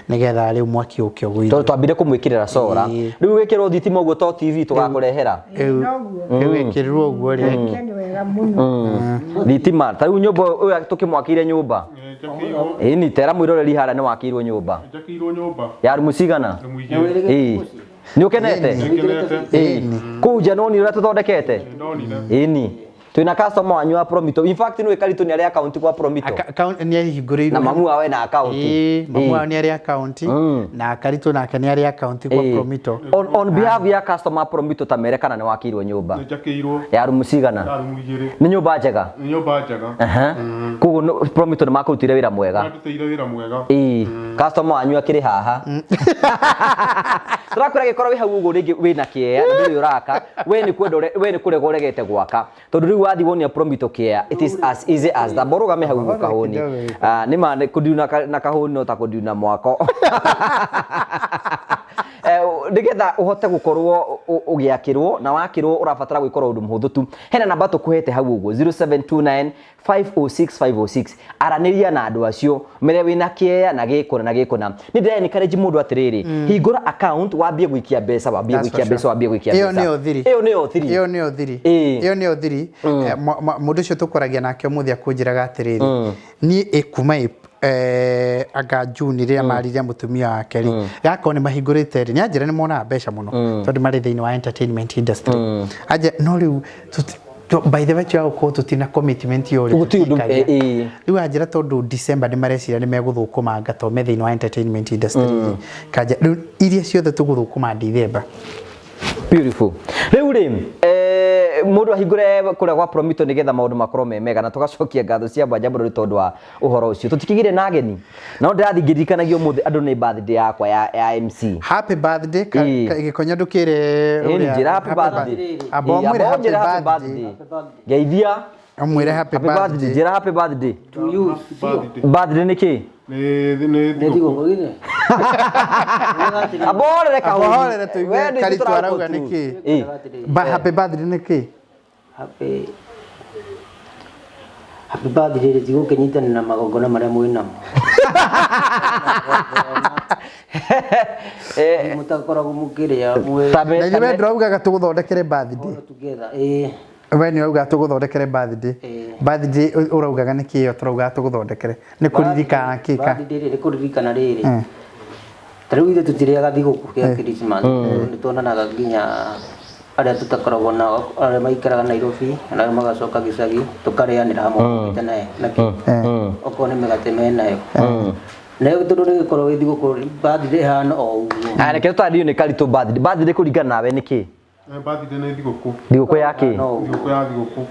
nigetha riu mwaki ukio guire tondu twambire kumwikirira sora riu wikirwo thitima uguo to TV tugakurehera riu wikirwo uguo ri thitima ta riu nyumba uyu tukimwakire nyumba ni tera mwiroreri hara ni wakirwo nyumba ya rumu cigana ni ukenete kuja noni ura tuthondekete ni Twina customer wanyu wa Promito. In fact no Karitu ni ari account kwa Promito. Account ni ahingũrĩirwo. Na mamu wawe na account. Mamu wawe ni ari account na Karitu nake ni ari account kwa Promito. On behalf ya customer Promito tamere kana ni wakirwo nyumba. Njakirwo. Ya rumu cigana. Ya rumu 2. Ni nyumba njega. Ni nyumba njega. Koguo Promito ni makutire wira mwega. Matutire wira mwega. Customer wanyu akiri haha. Turakura gikoro wi hau uguo ringi wina kiea nduri uraka we ni kurega uregete gwaka tondu riu wathi wonia Promito kiea it is as easy as that boruga me hau uguo Kahuni ni ma kudiuna na Kahuni no ta kudiuna mwako ndigetha uhote gukorwo ugiakirwo na wakirwo urabatara gwikora undu muhuthu tu hena namba tukuhete hau uguo 0729 506 araniria na andu acio mere wina kiea na gikuna ni ndire encourage mundu atiriri hingura account wambie gwikia mbeca wambie gwikia mbeca iyo niyo thiri iyo niyo thiri mundu ucio tukoragia nake muthi akunjiraga atiriri ni ikuma anga June ria mariria mutumia wake ri gako ni mahingurite ri nyanjira ni mona mbeca muno tondu mari thiini wa entertainment industry aje no riu by the way ya ko tutina commitment yo ri riu anjira tondu December ni marecira ni meguthukuma ngato me thiini wa entertainment industry kaja iria ciothe tuguthukuma December. Beautiful. Riu ri mundu ahingure kuria kwa Promito nigetha maundu makorwo mega na tugacokia ngatho cia Bajambo ri tondu wa uhoro ucio tutikigire na ageni no ndirathingirikanagio muthi andu ni birthday yakwa ya MC. Happy birthday gikonyo ndukire uria happy birthday abomwire happy birthday geithia amwire happy birthday njira happy birthday to you birthday niki ne digo ngogire aborere tuiwe Karitu arauga niki happy birthday niki happy birthday digo kenyitana na magongona maria mwina mutakoragwo mukiria mwe na niwe ndaugaga tuguthondekere birthday together we ni urauga tuguthondekere birthday uraugaga niki iyo turauga tuguthondekere ni kuririkana kika birthday ni kuririkana riri tariu ithe tutiriaga thiguku kia Christmas ni tuonanaga nginya aria tutakoragwo na aria maikaraga Nairobi na magacoka gicagi tukareanira hamwe tene naki oko ni megate menayo nayo tondu ni gikorwo wi thiguku birthday hana o uguo reke tutariu ni Karitu birthday kuringana nawe niki birthday ni thiguku yake thiguku ya thiguku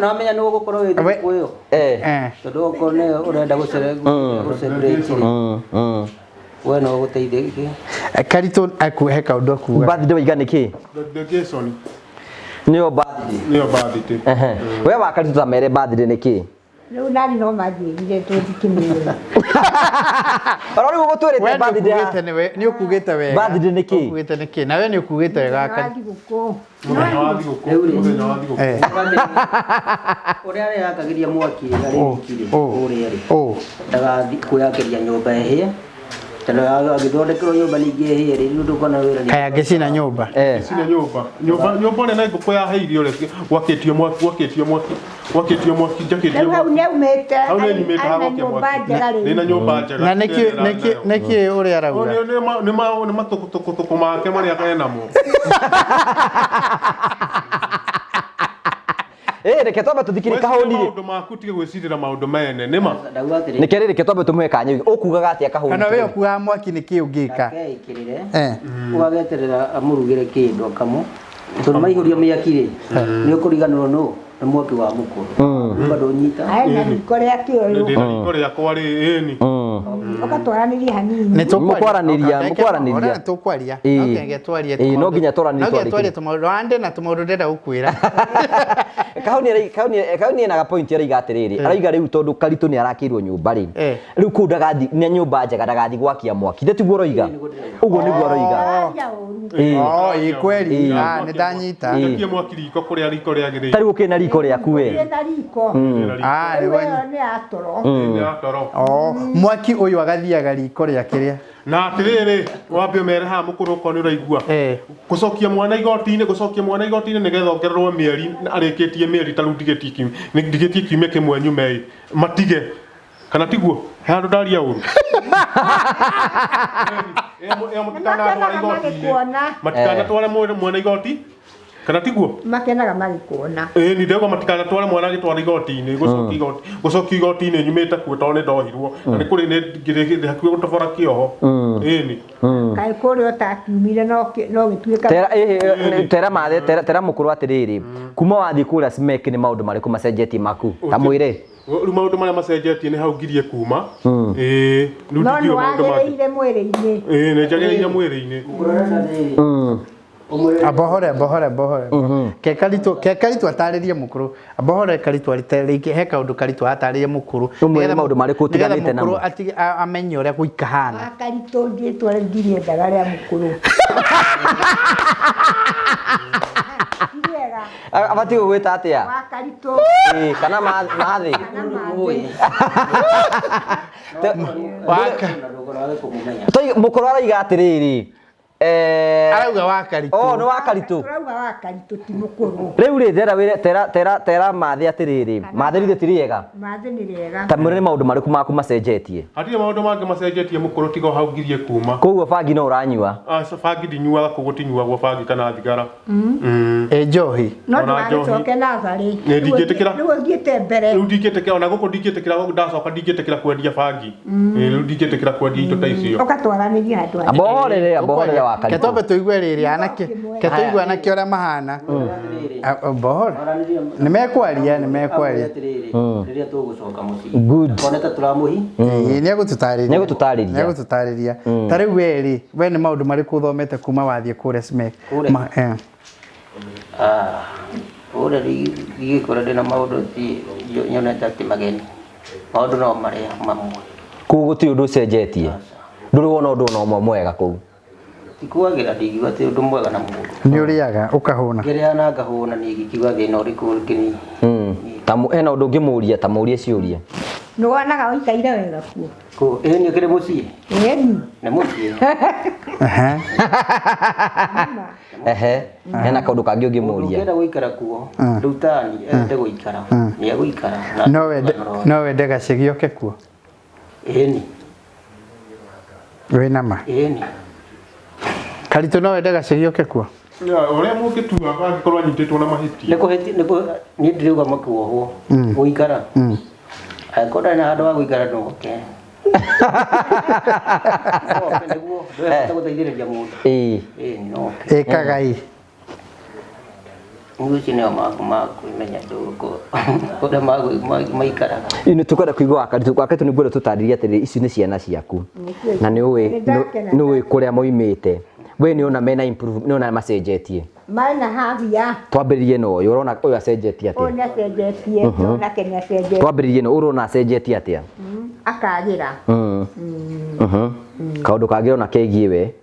na menya no gukorwo wi thiguku iyo tondu oko ne urenda gucelebrate we no guteithie Karitu akuhe kaundu akuga birthday waiga niki dedication niyo birthday we wa Karitu tamere birthday niki riu nani no mathirire tuthikimire arori gugutwirite birthday ukugite niwe ni ukugite wega birthday niki ukugite niki nawe ni ukugite wega muthenya wa thiguku uria yakagiria mwaki ari kiri uria ri ndagathi kuyakiria nyumba ehie tena agithondekerwo nyumba ningi ehie ri ndukona wira ni kaya gicina nyumba nyumba na ngũkũ ya heirio rĩ gwakĩtio mwaki njakĩtio hau nĩ umĩte hau nĩ nyumĩte hagokia mwaki nĩ na nyumba njega na nĩkĩ ũrĩa arauga nĩ matũkũtũkũ make marĩa enamo reke twambe tuthikire Kahuni ri maundu maku tige gwicirira maundu mene nima nike reke twambe tumuhe kanya ukugaga atia Kahuni kana we ukuga mwaki niki ungika ikirire ugageterera amurugire kindu akamu tondu maihũria mĩaki rĩ nĩ ũkũriganĩrwo nũ nĩ mwaki wa mũkũrũ bado nyita na riko rĩa kĩoyo ndĩna riko rĩakwa rĩ ĩni ũgatwaranĩria hanini mũkwaranĩria tũkwaria nokenge twarie no nginya twarie tũmaũndũ ande na tũmaũndũ ndĩrenda gũkwĩra Kahuni ena point araiga atiriri araiga riu tondu Karitu ni arakirwo nyumba ri riu ku ndagathi ni nyumba njega ndagathi gwakia mwaki tiguo roiga uguo niguo roiga ikweli ni ndanyita ndio mwaki riko kuria riko rĩagĩrĩire tariu kina riko rĩaku we na riko ni atoro mwaki uyu agathiaga riko rĩa kĩrĩa na atiriri wambe mere ha mukuru ko ni uraigua gucokia mwana igoti-inĩ nigetha ongererwo mĩeri arĩkĩtie mĩeri ta rĩu ndigetie kiumia kĩmwe nyume matige kana tiguo he handũ ndaria ũru matikana tware mwana igoti kana tiguo makenaga magikuona ni ndego matikana twara mwana gitwara igoti-ini gucoki igoti-ini nyumite kuo tone ndohirwo na ni kuri ni ngire hakuo gutobora kioho ni kai kuri otakiumire no gituika tera mukuru atiriri kuma wathi kuria smek ni maundu mariku macenjetie maku ta mwire riu maundu maria macenjetie ni hau ngirie kuma riu ndigire maundu maku mwiri-ini ni njagiriire mwiri-ini Abohore. Kekaritu ataririe mukuru. Abohore karitu aritereke he kaundu karitu ataririe mukuru. Umwe maundu mariku tiganite namo. Mukuru ati amenye uria guikahana. Karitu nditwa ngirie ndagare mukuru. Abati gwita atia? Karitu. Kana mathi. Toi mukuru araiga atiriri. Arauga wa Karitu. No wa Karitu. Arauga wa Karitu ti mukuru. Riu ri tera mathi atiriri. Mathi ri tiriega. Mathi ni riega. Ta mwire maundu mariku maku macenjetie. Hatire maundu mangi macenjetie mukuru tigo hau ngirie kuma. Koguo bangi no uranyua. Bangi ndinyuaga koguo tinyuagwo bangi kana thigara. Njohi. No ndwacoke nathari. Ndingitikira. Riu thiete mbere. Riu ndingitikira ona guku ndingitikira guku ndacoka ndingitikira kwendia bangi. Riu ndingitikira kwendia indo ta icio. Ukatwaraniria andu aya. Abohore wa Karitu. Ketobe tuigue riri anake. Ketuigue anake ora mahana. Abohore. Nimekwaria. Riria tugucoka mucii. Good. Koneta turamuhi. Ni egututariria. Ta riu we ni maundu mariku uthomete kuma wathie kuria smek. Ora rigikora ndina maundu ti nyonete ati mageni. Maundu no maria mamwe. Koguo ti undu ucenjetie. Nduri wona undu no mwega kuu. Tikuagira ndigiwa ti undu mwega na mundu. Ni uriaga ukahuna. Ngiria na ngahuna ni gikiuga thina uriku ngini. Tamu ena undu ngimuria tamuria ciuria. Ni wonaga uikaire wega kuo. Ko ni kire mucii. Ni mucii. Hena kaundu kangi ungimuria. Ngienda guikara kuo. Rutani ende guikara. Ni guikara. No wende gacigioke kuo. Ni. We nama. Ni. Karitu no wende gacigioke kuo. Uria mugitua angikorwo anyititwo na mahiti. Ni ndiriuga makuohwo. Guikara. Akorwo na handu wa guikara ndoke. Kagai. Nguci nio makumenya nduko. Kuda maikaraga. Ini tukwenda kuigua Karitu ni ngwenda tutaririe atiri ici ni ciana ciaku. Na ni uwi kuria moimite. We ni ona mena improve ni ona macenjetie. Mana havia. Twambiririe no uyu urona uyu acenjetie atia. Ona acenjetie, ona Kenya acenjetie. Twambiririe no urona acenjetie atia. Akagira. Kaundu kangi ona kegie we.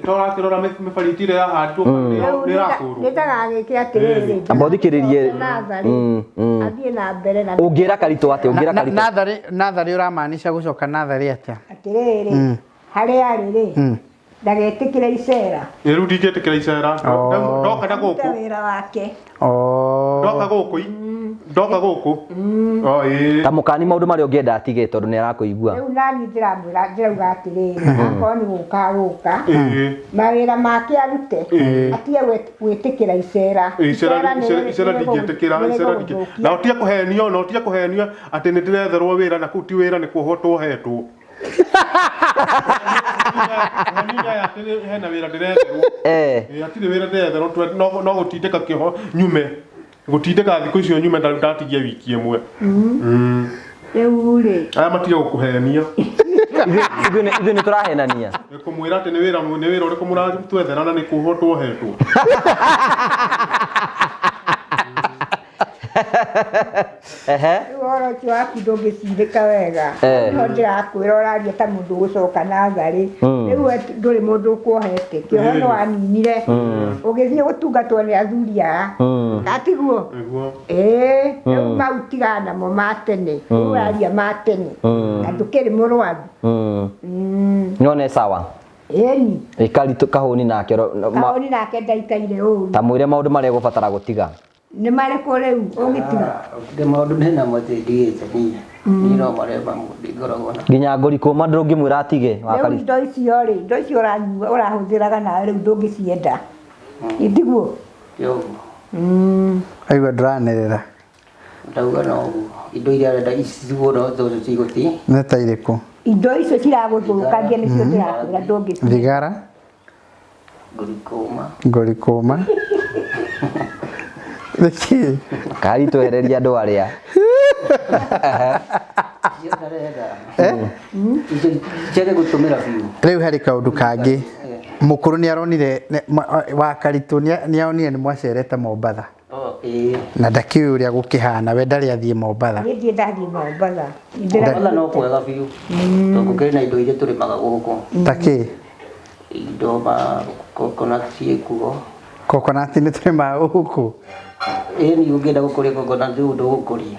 Torakirora mibaritire ya handu ni rakuru. Nitagagike atiriri. Ambothikiririe. Athie na mbere na. Ungira Karitu atia ungira Karitu. Nathari uramaanisha gucoka nathari atia. Atiriri. Haria ariri. Ndagetikira icera. Riu ndingitikira icera. Ndoka na guku. Wira wake. Ndoka guku. Tamukani maundu mari ungienda atige tondu ni arakuigua. Riu nani ndirauga atiriri. Akoo ni guka. Mawira make arute. Atige gwitikira icera. Icera ndingitikira. Na utie kuhenio ati ni ndiretherwo wira na kuti wira ni kuhotwo hetwo. Hania ya tele hena wira ndiretherwo. Atire wira ndiretherwo no gutindika kiho nyume. Gutindika thiku icio nyume ndatigia wiki imwe. Riu ri. Aya matige gukuhenia. Ithu ni turahenania. Nikumwira ati ni wira uriku muratwetherana ni kuhotwo hetwo. Oro waku ndungicirika wega. No ndirakwira oraria ta mundu gucoka nathari. Riu nduri mundu ukuohete. Kioho no aninire. Ugithie gutungatwo ni athuri aya. Gatiguo. Riu mau tigana mo matene. Uraria matene. Na ndukiri murwaru. Nyone sawa. Karitu Kahuni nake ndaikaire uru. Tamwire maundu maria gubatara gutiga. Ni mariko riu ungitiga. Maundu ndina mathiĩte ni no mareba mundi ngoragwo na. Nginya ngori kuma ndungimwira atige wa Karitu. Ndo icio uranyua urahuthiraga na riu ndungicienda. Itiguo. Yo. Aigua ndranirira. Ndauga no indo iria arenda iciguo no thocio ciguti. Nĩ ta irĩkũ? Indo icio ciragũthũkangia nĩcio ndĩrakwĩra ndũngĩciria. Thigara. Ngorikũma. Nĩkĩ? Karitu ehereria andũ arĩa. Chege gutumira biu. Rĩu harĩ kaũndũ kangĩ. Mũkũrũ nĩaronire wa Karitu nĩaonire nĩ mwacerete Mombatha. Na ndakĩũĩ ũrĩa gũkĩhana we ndarĩ athiĩ Mombatha. Niĩ ndathiĩ Mombatha. Mombatha no kwega biu. Tondũ kũrĩ na indo iria tũrĩmaga gũkũ. Takĩ? Indo ma coconut ciĩkuo. Coconut nĩ tũrĩmaga gũkũ? Ĩni ũngĩenda gũkũria coconut rĩu ndũgũkũria.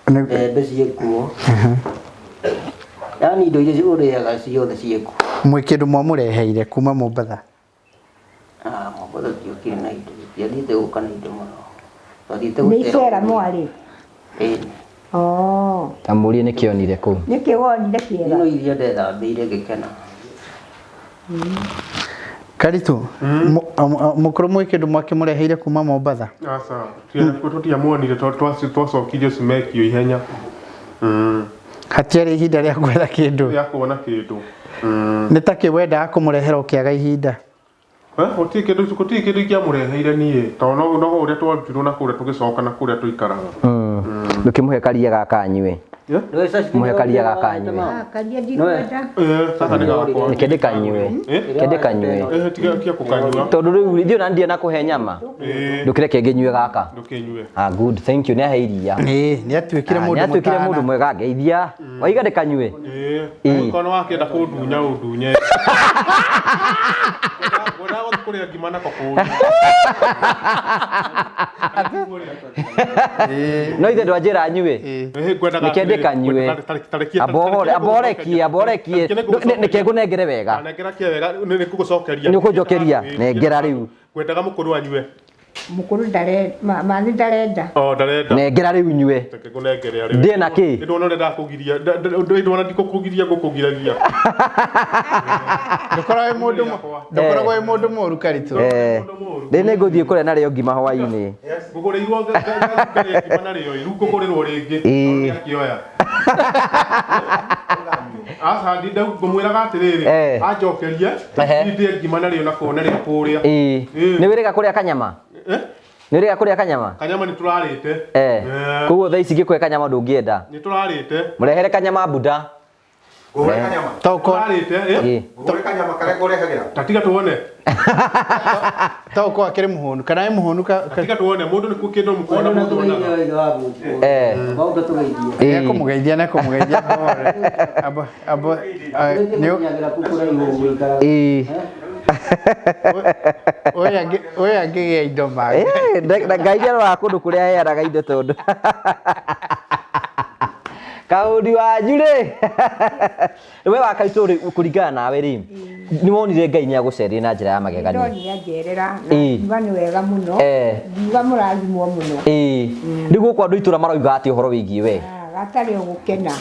Mbembe ciĩkuo. Yani indo iria ũrĩaga ciothe ciĩkuo. Mwĩ kĩndũ mwamũreheire kuma Mombatha? Mombatha tiokire na indo. Thiĩte gũka na indo mũno. Nĩ icera mwarĩ? Tamũrie nĩ kĩonire kũu. Nĩ kĩ wonire kĩega? Ino iria ndethambĩire ngĩkena. Karitu, mũkũrũ mwĩ kĩndũ mwakĩmũreheire kuma Mombatha? Aca, tũtiamuonire twacokirie cimekio ihenya. Hatiarĩ ihinda rĩa kwetha kĩndũ? Rĩa kuona kĩndũ. Nĩ ta kĩ wendaga kũmũrehera ũkĩaga ihinda? Gũtirĩ kĩndũ ingĩamũreheire niĩ tondũ no ũrĩa twarutirwo na kũrĩa tũgĩcoka na kũrĩa tũikaraga. Ndũkĩmũhe karia gaka anyue. Mũhe karia gaka anyue. Karia ndikwenda. Kende kanyue. Kende kanyue. Tiga kũkanyua. Tondũ rĩu ithuĩ ona ndie na kũhe nyama. Ndũkĩreke ngĩnyue gaka. Ndũkĩnyue. Good, thank you. Nĩ ahe iria. Nĩatuĩkire mũndũ mũtana. Nĩatuĩkire mũndũ mwega ngeithia. Waiga ndĩkanyue. Kono wakĩenda kũndunya ũndunye. Ngwenda gũkũrĩa ngima na kokũria. No ithe ndwanjĩra nyue. Nĩkende kanyue. Aborekie. Nĩkengũnengere wega. Nĩũkũnjokeria. Nengera rĩu. Ngwendaga mũkũrũ anyue. Mũkũrũ mathi ndarenda. Ndarenda. Nengera rĩu nyue. Ndĩ na kĩ? Ndona ũrenda kũgiria. Ndona ndikũgiria ngũkũgiragia. Ndũkoragwo wĩ mũndũ mũru Karitu. Ndĩ nĩngũthiĩ kũrĩa narĩo ngima hwaĩ-inĩ. Ngũgũrĩirwo ngima narĩo rĩu ngũgũrĩrwo rĩngĩ. Akĩoya. Asa ngũmwĩraga atĩrĩrĩ anjokerie ndĩ ngima narĩo na kona rĩa kũrĩa. Nĩ wĩrĩga kũrĩa kanyama? Nĩ wĩrĩga kũrĩa kanyama? Kanyama nĩ tũrarĩte. Koguo thaa ici ngĩkũhe kanyama ndũngĩenda? Nĩ tũrarĩte. Mũrehere kanyama bunda. Ngũre kanyama. Tũrarĩte. Ngũre kanyama karĩa ngũrehagĩra. Tatiga tuone. Tauko akĩrĩ mũhũnu kana ĩ mũhũnu tatiga tuone mũndũ nĩ kũkĩndwo mũkona mũndũ onaga. Kũmũgeithia na kũmũgeithia abo oya angĩgĩa indo mage. Ngai nĩaroraga kũndũ kũrĩa aheanaga indo tondũ Kahuni wanyu rĩ. We wa Karitu kũringana nawe rĩ. Nĩ wonire Ngai nĩagũcereire na njĩra ya magegania. Ndonire njerera na ngiuga nĩ wega mũno. Ngiuga mũrathimwo mũno. Rĩu gũkũ andũ itũra marauga atĩ ũhoro wĩgiĩ we. Gatarĩ ũgũkena.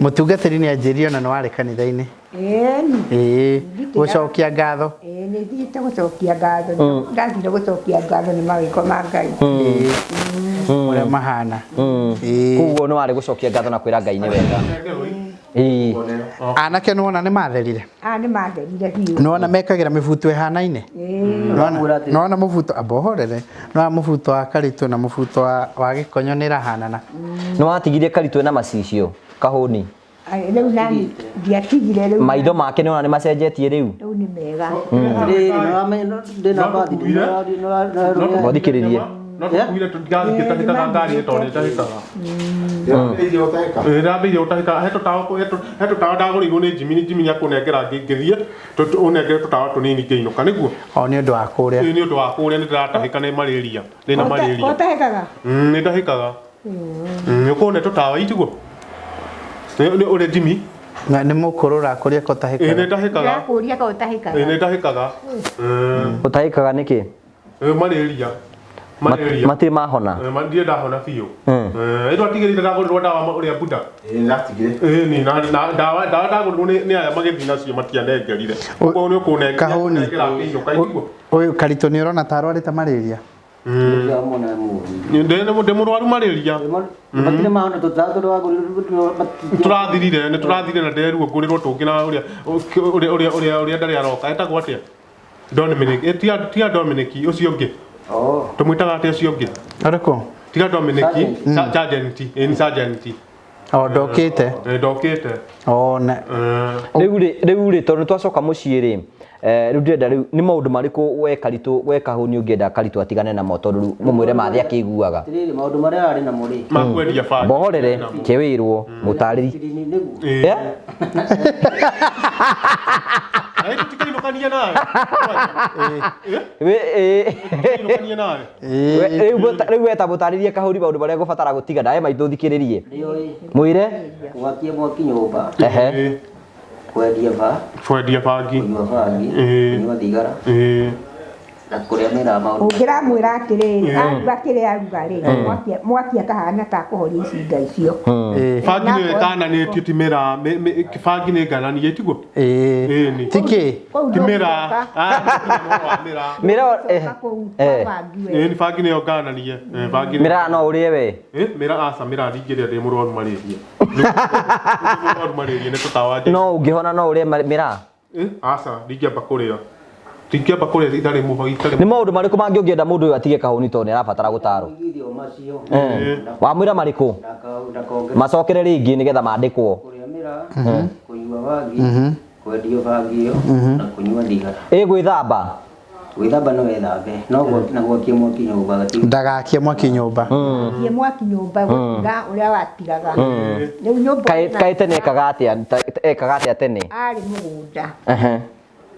Mũtungatĩri nĩanjĩrire ona nĩ warĩ kanitha-inĩ. Gũcokia ngatho. Nĩ thiĩte gũcokia ngatho. Ndathire gũcokia ngatho nĩ mawĩko ma Ngai. Ũrĩa mahana. Koguo nĩ warĩ gũcokia ngatho na kwĩra Ngai nĩ wega. Anake nĩwona nĩ matherire. Nĩ matherire biũ. Nĩwona mekagĩra mĩbuto ĩhanaine. Nĩwona mũbuto abohorere. Nĩwona mũbuto wa Karitu na mũbuto wa Gĩkonyo nĩ ĩrahanana. Nĩwatigirie Karitu ena macicio Kahuni. Rĩu nani ndiatigire rĩu. Maitho make nĩwona nĩ macenjetie rĩu. Rĩu nĩ mega. Ndĩna bathi Gwathikĩrĩrie. No tukuire tũtigathikĩtahĩkaga ngari tondũ nĩtahĩkaga. Ndĩrambĩire ũtahĩkaga he tũtawa ndagũrĩirwo nĩ Jimmy nĩakũnengera ngĩthiĩ ũnengere tũtawa tũnini ngĩinũka nĩguo. Nĩ ũndũ wa kũrĩa. Nĩ ũndũ wa kũrĩa nĩndĩratahĩka nĩ malaria. Ndĩna malaria. Ũtahĩkaga? Nĩndahĩkaga. Nĩũkũne tũtawa itiguo. Ũrĩa Jimmy. Nĩ mũkũrũ ũrakũria ko ũtahĩkaga. Nĩndahĩkaga. Ndakũria ko ũtahĩkaga. Nĩndahĩkaga. Ũtahĩkaga nĩkĩ? Malaria. Matire mahona. Mandie ndahona biũ. Ĩtwa tigĩrĩte ndagũrĩrwo ndawa ũrĩa Buda. Nĩratigire. Ni na ndawa ndagũrĩrwo nĩ aya magĩthiĩ nacio matianengerire. Ũguo nĩ ũkũnengera. Kahuni. Ũyũ Karitu nĩ ũrona ta arwarĩte malaria. Ndĩ mũrwaru malaria. Matire mahona Tũrathirire na nderuo ngũrĩrwo tũngĩ na ũrĩa ndarĩ aroka. Etagwo atĩa? Dominic. Tia Dominic ũcio ũngĩ. Tũmwĩtaga atĩa ũcio ũngĩ? Arĩkũ? Tiga Dominic, Sergeant. Ndokĩte. Ndokĩte. Na. Rĩu tondũ twacoka mũciĩ rĩ, rĩu ndĩrenda rĩu nĩ maũndũ marĩkũ we Karitu we Kahuni ũngĩenda Karitu atigane namo tondũ mũmwĩre mathe akĩiguaga. Tirĩ maũndũ marĩa arĩ namo rĩ. Makwendia bagi. Mbohorere kĩwĩrwo mũtarĩri. Tikainũkania nawe. Rĩu weta mũtarĩrie Kahuni maũndũ marĩa ngũbatara gũtiga ndawe maitũ thikĩrĩrie. Mwĩre. Gwakia mwaki nyũmba. Kwendia bagi. Kũnyua bagi. Kũnyua thigara. Na kũrĩa mĩra maũndũ. Ũngĩramwĩra atĩrĩrĩ, aruga kĩrĩa aruga rĩ, mwaki akahana ta kũhoria icinga icio. Bagi nĩ ĩkananĩtio ti mĩra, bagi nĩ ngananie tiguo? Tikĩ? Ti mĩra. Mĩra Ni bagi nĩyo ngananie. mĩra no ũrĩe we. Mĩra aca mĩra ndingĩrĩa ndĩ mũrwaru malaria. Mũrwaru malaria nĩ tũtawa. No ũngĩhona no ũrĩe mĩra? Aca ndingĩamba kũrĩa. Tingĩamba kũrĩa itarĩ mũbagi itarĩ. Nĩ maũndũ marĩkũ mangĩ ũngĩenda mũndũ ũyũ atige Kahuni tondũ nĩ arabatara gũtarwo? Wamwĩra marĩkũ? Macokere rĩngĩ nĩgetha mandĩkwo. Kũrĩa mĩra, kũnyua bagi, kwendia bagi ĩyo na kũnyua thigara. Gwĩthamba? Gwĩthamba no wethambe, no gwakia mwaki nyũmba. Ndagakie mwaki nyũmba. Gwakia mwaki nyũmba gũtiga ũrĩa watigaga. Rĩu nyũmba Kaĩ tene ekaga atĩa tene? arĩ mũgũnda.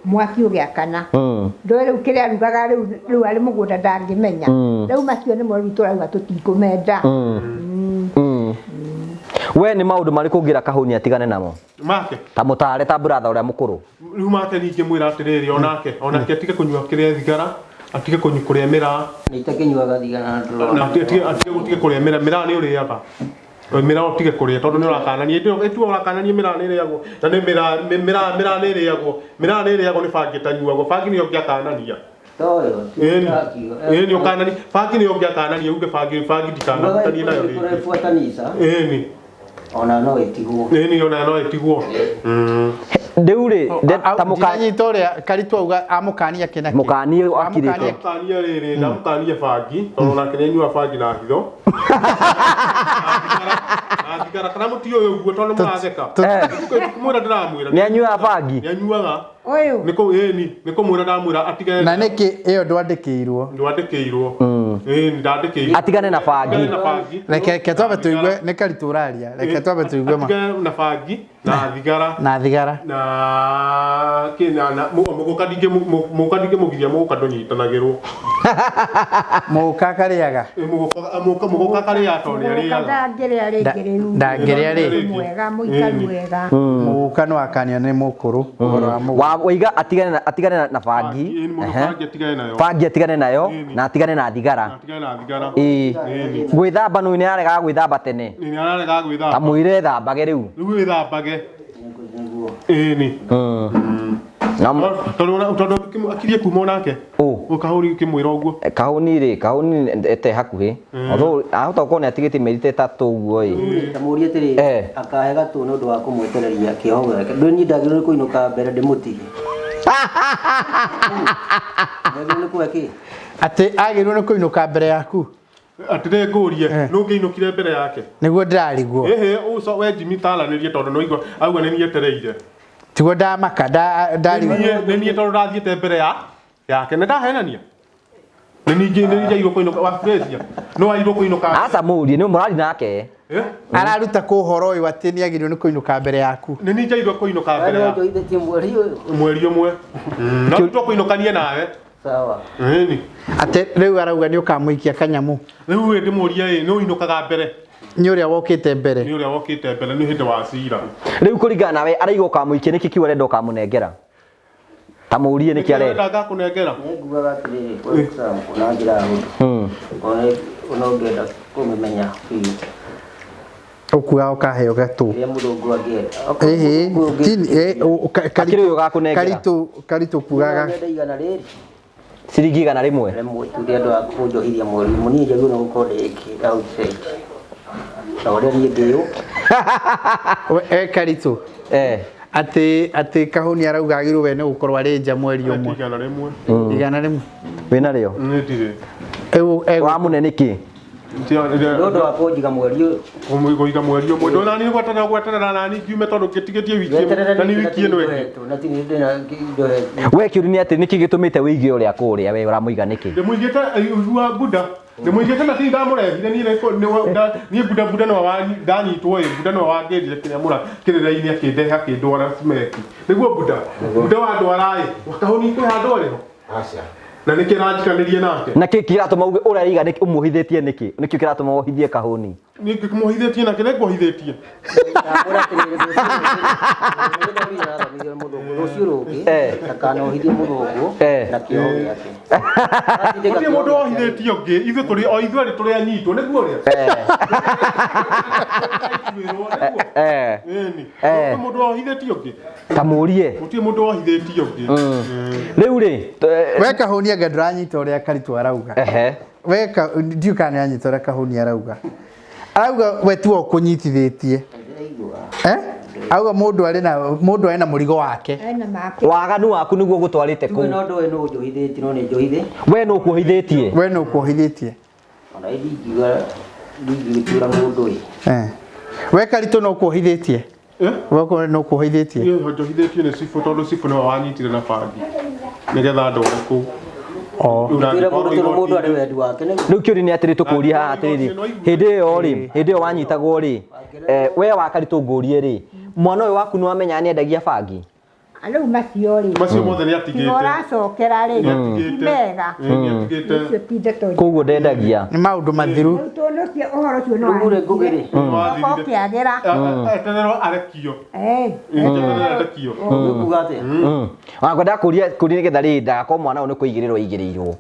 Mwaki ũgĩakana. Ndoĩ rĩu kĩrĩa arugaga rĩu arĩ mũgũnda ndangĩmenya. Rĩu macio nĩmo rĩu tũrauga tũtikũmenda. We nĩ maũndũ marĩkũ ũngĩra Kahuni atigane namo? Make. Ta mũtare ta brother ũrĩa mũkũrũ. Rĩu make ningĩ mwĩra atĩrĩrĩ onake atige kũnyua kĩrĩa thigara, atige kũrĩa mĩra. Nĩ itakĩnyuaga thigara na ndũrona. Atige kũrĩa mĩra nĩ ũrĩaga. Mĩra ũtige kũrĩa tondũ nĩ ũrakanania. Ĩtuo ũrakanania mĩra nĩ ĩrĩagwo. Na nĩ mĩra nĩ ĩrĩagwo. Mĩra nĩ ĩrĩagwo nĩ bagi ĩtanyuagwo. Bagi nĩyo ũngĩakanania. Nĩ ũkanania. Bagi nĩyo ũngĩakanania uge bagi ndikananie nayo rĩngĩ. Ona no ĩtigwo. Ona no ĩtigwo. Rĩu rĩ ta mũkanyita ũrĩa Karitu auga amũkania kĩna kĩ. Mũkanie akirĩte. Mũkania rĩrĩ na mũkania bagi tondũ nake nĩ anyua bagi na hitho. Na thigara kana mũtio ũyũ ũguo tondũ mũratheka. Mwĩra ndĩramwĩra. Nĩ anyuaga bagi? Nĩ anyuaga. Ũyũ. Nĩ kũmwĩra ndamwĩra atigane. Na nĩkĩ ĩyo ndwandĩkĩirwo? Ndwandĩkĩirwo. Ndandĩkĩirwo. Atigane na bagi. Reke twambe tũigue nĩ Karitu ũraria. Reke twambe tũigue ma. Atigane na bagi na thigara. Na thigara. Na mũgũka ndingĩmũgiria mũgũka ndũnyitanagĩrwo. Mũgũka karĩaga? Mũgũka karĩaga tondũ nĩ arĩaga. Ndangĩrĩa rĩngĩ rĩu. Ndangĩrĩa rĩngĩ. Mwega mũikaru wega. Mũgũka no akanio nĩ mũkũrũ. Waiga atigane na bagi. Bagi atigane nayo na atigane na thigara. Gwĩthamba nĩ nĩaregaga gwĩthamba tene. Ta mwĩre thambage rĩu. Rĩu ĩthambage. Tondũ akirie kuma onake. Kahuni ũkĩmwĩra ũguo. Kahuni ete hakuhĩ. Ahota gũkorwo nĩ atigĩte mĩeri ta 3 ũguo ĩ. Tamũria atĩrĩ akahe gatũ nĩ ũndũ wa kũmwetereria kĩoho gĩake. Ndũĩ ndagĩrĩirwo nĩ kũinũka mbere ndĩmũtige. Atĩ agĩrĩirwo nĩ kũinũka mbere yaku? Atĩrĩ ngũrie nũ ngĩinũkire mbere yake. Nĩguo ndĩrarigwo. Ũco we Jimmy taranĩrie tondũ no igua auga nĩ niĩ etereire. Tiguo ndamaka ndarigwo. Nĩ niĩ tondũ ndathiĩte mbere yake nĩ ndahenania. Nĩ ningĩ kũinũka wa Fraser. No airwo kũinũka. Aca mũrie nĩ mũrari nake. Araruta kũ ũhoro ũyũ atĩ nĩ agĩrĩirwo nĩ kũinũka mbere yaku? Nĩ niĩ njairwo kũinũka mbere yaku. Mweri ũmwe. No tũkũinũkanie nawe. Sawa. Atĩ rĩu arauga nĩ ũkamũikia kanyamu. Rĩu ndĩmũria nĩ ũinũkaga mbere. Nĩ ũrĩa wokĩte mbere. Nĩ ũrĩa wokĩte mbere nĩ hĩndĩ wa cira. Rĩu kũringana nawe araigwo kamũikia nĩkĩ kiugo arenda ũkamũnengera? Tamurie niki are ndaga kunengera ngugaga atiri for example na njira hũ onongenda kumenya ukuga ukaheo gatu ya mũthũngũ angĩenda Karitu gakunengera Karitu kugaga igana rĩrĩ ciringi igana rimwe tuge andũ a kũnjohithia mwarimũ niĩ njagĩrĩirwo nĩ gũkorwo ndĩ outside na ũrĩa niĩ ndĩyo Karitu ati Kahuni arauga agirwo we nĩ gũkorwo arĩ nja mweri ũmwe igana rimwe wina rio wa munene ki ndondo wa kũnjiga mweri kũiga mweri ũmwe ndona niĩ gweterera nani ngiume tondũ ngĩtigĩtie wiki na nĩ wiki ĩno we kiuri ni ati niki gitumite wige uria kuria we uramuiga niki ndĩmũigĩte ũigua buda ndĩmũigĩte na tindamũrehire niĩ buda no ndanyitwo buda no wangĩrire kĩnyamũra kĩrĩra-inĩ akĩndehe akĩndwara cimeti nĩguo buda wa ndwara Kahuni kwĩ handũ arĩho na nĩ kĩranjikanĩrie nake na kĩ kiratũma uge ũraiga niki ũmuhithĩtie niki nĩkĩo kiratũma ũhithie Kahuni nĩ kĩmuhithĩtie nake nĩ kũhithĩtie rũciũ rũngĩ ndakanohithie mũthũngũ na kĩoho gĩake gũtirĩ mũndũ wohithĩtie ũngĩ ithuĩ tũrĩ o ithuĩ tũrĩ anyitwo nĩguo ũrĩa mũndũ wohithĩtie ũngĩ Tamurie gũtirĩ mũndũ wohithĩtie ũngĩ rĩu rĩ we Kahuni anga ndũranyita ũrĩa Karitu arauga we ndiuka nĩ anyita ũrĩa Kahuni arauga we tu ũkũnyitithĩtie auga mũndũ arĩ na mũrigo wake waganu waku nĩguo gũtwarĩte kũ no ndũĩ no njohithĩtie no nĩ njohithe we no kuohithĩtie ona ndingĩgĩtura mũndũ we Karitu no kuohithĩtie we no kuohithĩtie njohithĩtie nĩ Cibũ tondũ Cibũ nĩwe wanyitire na bandi nĩgetha ndore kũu rĩu kĩũria nĩ atĩrĩ tũkũria haha atĩrĩrĩ hĩndĩ ĩyo wanyitagwo rĩ we wa Karitu ngũrie rĩ mwana ũyũ waku nĩ wamenya nĩ endagia bangi rĩu macio mothe nĩ atigĩte ũracokera rĩ mega ũcio ti ndeto koguo ndendagia nĩ maũndũ mathiru ũhoro ũcio nĩ wa kĩagera eterero arekio ngwenda kũria nĩgetha rĩ ndagakorwo mwana ũyũ nĩ kũigĩrĩrwo igĩrĩirwo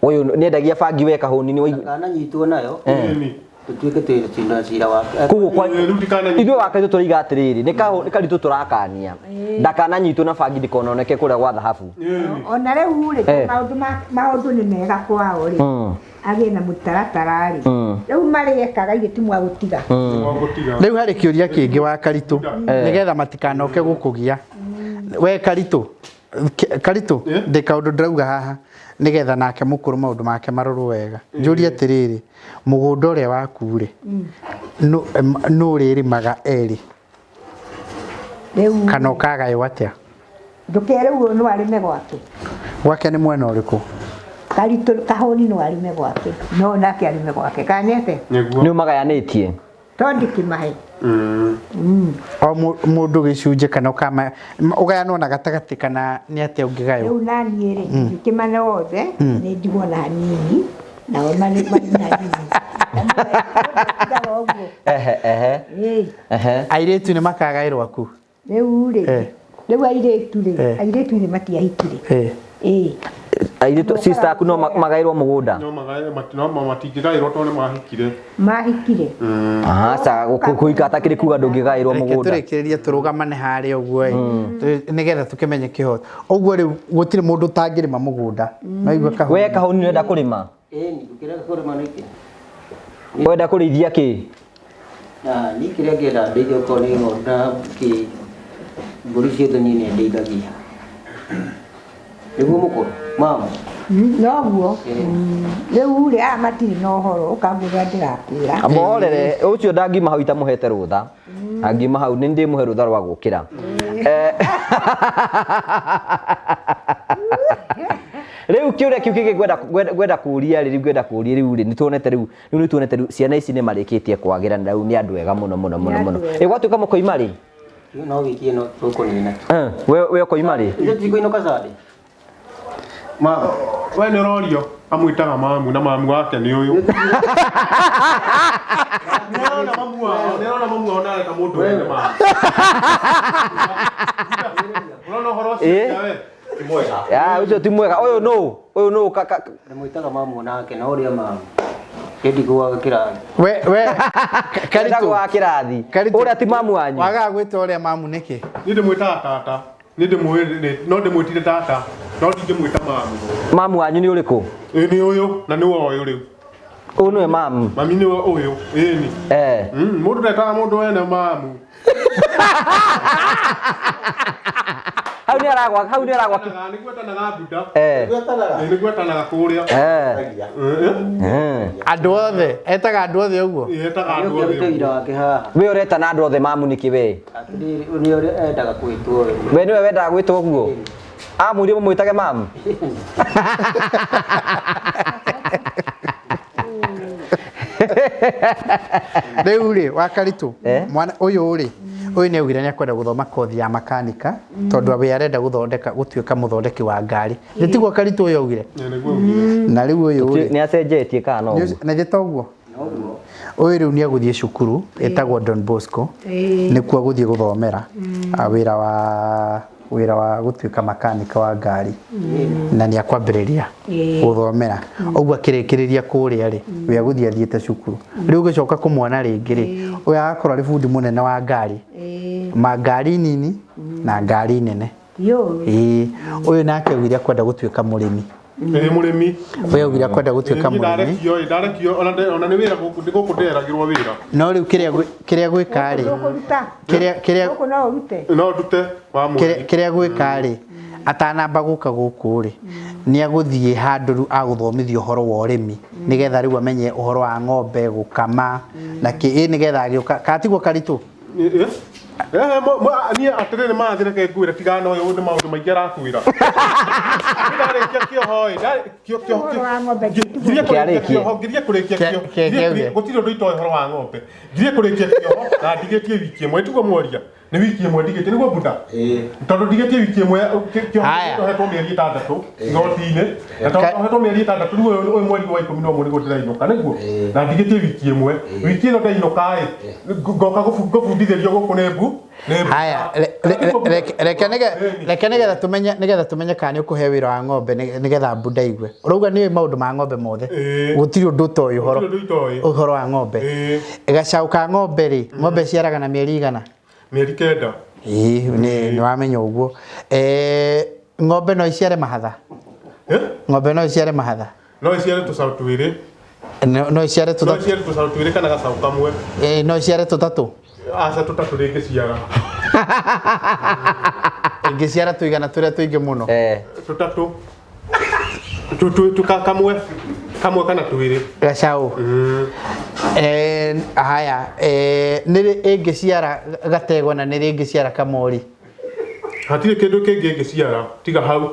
ũyũ nĩ endagia bangi we Kahuni nĩ kananyitwo nayo tutuĩke twĩna cira wake koguo ithuĩ wa Karitu tũroiga atĩrĩrĩ nĩ Karitu tũrakania ndakananyitwo na bangi ndĩkononeke kũrĩa gwa thahabu ona rĩu rĩ maũndũ nĩ mega kwao rĩ agĩe na mũtaratara rĩ rĩu marĩekaga irĩti mwa gũtiga rĩu harĩ kĩũria kĩngĩ wa Karitu nĩgetha matikanoke gũkũgia we Karitu ndĩ kaũndũ ndĩrauga haha nĩgetha nake mũkũrũ maũndũ make marorwo wega njũrie atĩrĩrĩ mũgũnda ũrĩa waku rĩ nũ ũrĩrĩmaga erĩ kana ũkagaĩwo atĩa ndũkere ũguo no arĩme gwake nĩ mwena ũrĩkũ Karitu Kahuni no arĩme gwake no nake arĩme gwake kanete nĩ ũmagayanĩtie tondũ kĩmahe o mũndũ gĩcunjĩ kana ũgayanwo na gatagatĩ kana nĩ atĩa ũngĩgayo rĩu naniĩ rĩ kĩmane wothe nĩ ndigwo na hanini nao marĩ hanini airĩtu nĩ makagaĩrwo aku rĩu airĩtu nĩ matiahikire airĩtu sister aku no magaĩrwo mũgũnda no matingĩgaĩrwo tondũ nĩ mahikire aca kũhika atakĩrĩ kuga ndũngĩgaĩrwo mũgũnda tũrĩkĩrĩrie tũrũgamane harĩa ũguo nĩgetha tũkĩmenye kĩhoto ũguo rĩu gũtirĩ mũndũ ũtangĩrĩma mũgũnda naigua Kahuni we Kahuni nĩenda kũrĩma wenda kũrĩithia kĩ niĩ kĩrĩa ngĩenda ndeithia okorwo nĩ ng'ondu na mbũri ciothe niĩ nĩ ndeithagia nĩguo mũkũrũ mama noguo rĩu rĩ aya matirĩ na ũhoro ũkambũra ndĩrakwĩra amorere ũcio ndangiuma hau itamũhete rũtha angiuma hau nĩ ndĩmũhe rũtha rwa gũkĩra rĩu kĩũria kĩu kĩngĩ ngwenda kũria rĩu nĩ tuonete rĩu ciana ici nĩ marĩkĩtie kwagĩra na rĩu nĩ andũ ega mũno gwatuĩka mũkoima rĩ no wiki ĩno tũkũnina we ũkoima rĩ tikũinũka cari mama we nĩ ũrorio amwĩtaga mamu na mamu wake nĩ ũyũ nĩarona mamu wao nareka mũndũ wene mamu ũrona ũhoro ũcio we mwega ucio ti mwega uyu no kaka ndimwitaga mamu nake no ria mamu kedi kwa kirathi we Karitu wa kirathi uria ti mamu wanyu waga gwita uria mamu niki ni ndimwitaga tata ni ndimwitire tata no ndingimwita mamu wanyu ni uriku ni uyu na ni woyo riu uyu niwe mamu mami ni uyu ni mundu ndetaga mundu wene mamu hau ni aragwa ni gwetanaga buda ni gwetanaga kuria andu othe etaga andu othe uguo etaga andu othe ira wake haha we ureta na andu othe mamu niki we ni endaga kwitwo we niwe wendaga gwitwo guo amwire mumwitage mamu riu ri wa Karitu mwana uyu ri uyu ni ugire ni akwenda guthoma kothi ya makanika tondu we arenda guthondeka gutuika muthondeki wa ngari nitiguo Karitu uyu ugire na riu uyu ri ni acenjetie kana no na gitoguo uyu riu ni aguthie cukuru etagwo Don Bosco nikuo aguthie guthomera wira wa gutuika makanika wa ngari na ni akwambiriria guthomera ogwo akirikiriria kuria ri we aguthie athiete cukuru riu gicoka kumwona ringi ri uyu agakorwo ari fundi munene wa ngari ma ngari nini na ngari nene uyu nake ugire akwenda gutuika murimi murimi we ugire akwenda gutuika murimi ndarekio ona ni wira guku nderagirwo wira no riu kiria gwika ri kiria no ndute wa mu kiria gwika ri atanamba guka guku ri ni aguthie handu aguthomithio horo wa urimi nigetha riu amenye uhoro wa ng'ombe gukama na nigetha agioka katigwo Karitu ni atirire mathire ke ngwira tigana uyu ni maundu maingi arakwira ndarĩkia kĩoho ngirie kũrĩkia kĩoho gũtirĩ ũndũ itoĩ ũhoro wa ng'ombe ngirie kũrĩkia kĩoho na ndigĩtie wiki ĩmwe tiguo mworia ni wiki ĩmwe ndigĩtie nĩguo bunda tondũ ndigĩtie wiki ĩmwe kĩoho hetwo mĩeri 6 igoti-inĩ na tondũ hetwo mĩeri 6 rĩu ũyũ mweri wa 11 nĩguo ndĩrainũka nĩguo na ndigĩtie wiki ĩmwe wiki ĩno ndainũka ngoka gũbundithĩrio gũkũ nĩ mbu haya reke nigetha tumenye kana ukuhe wira wa ng'ombe nigetha bunda igwe urauga ni maundu ma ng'ombe mothe gutiri undu toy uhoro wa ng'ombe igacauka ng'ombe ri ng'ombe ciaraga na mieri igana mieri 9 ni wamenya uguo ng'ombe no iciare mahatha ng'ombe no iciare mahatha no iciare tucau twiri no iciare tucau twiri kana gacau kamwe no iciare tutatu aca tutatu ringi ciara ingiciara tuigana turia tuingi muno tutatu kamwe kana twiri gacau haya niri ingiciara gategwa na niri ingiciara kamori hatire kindu kingi ingiciara tiga hau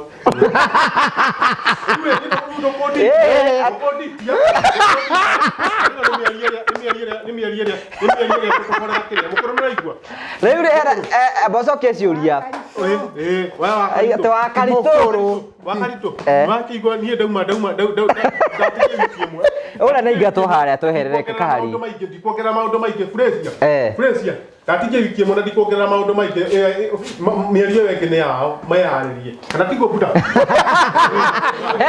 riu rehera bocoke ciuria wa Karitu wakigwa nie ndauma ndatige wiki imwe ora na ingatwo haria tweherereke kahari ndikuongerera maundu maingi Fresia ndatige wiki imwe na ndikuongerera maundu maingi mieri iyo ingi ni yao mayaririe kana tiguo buda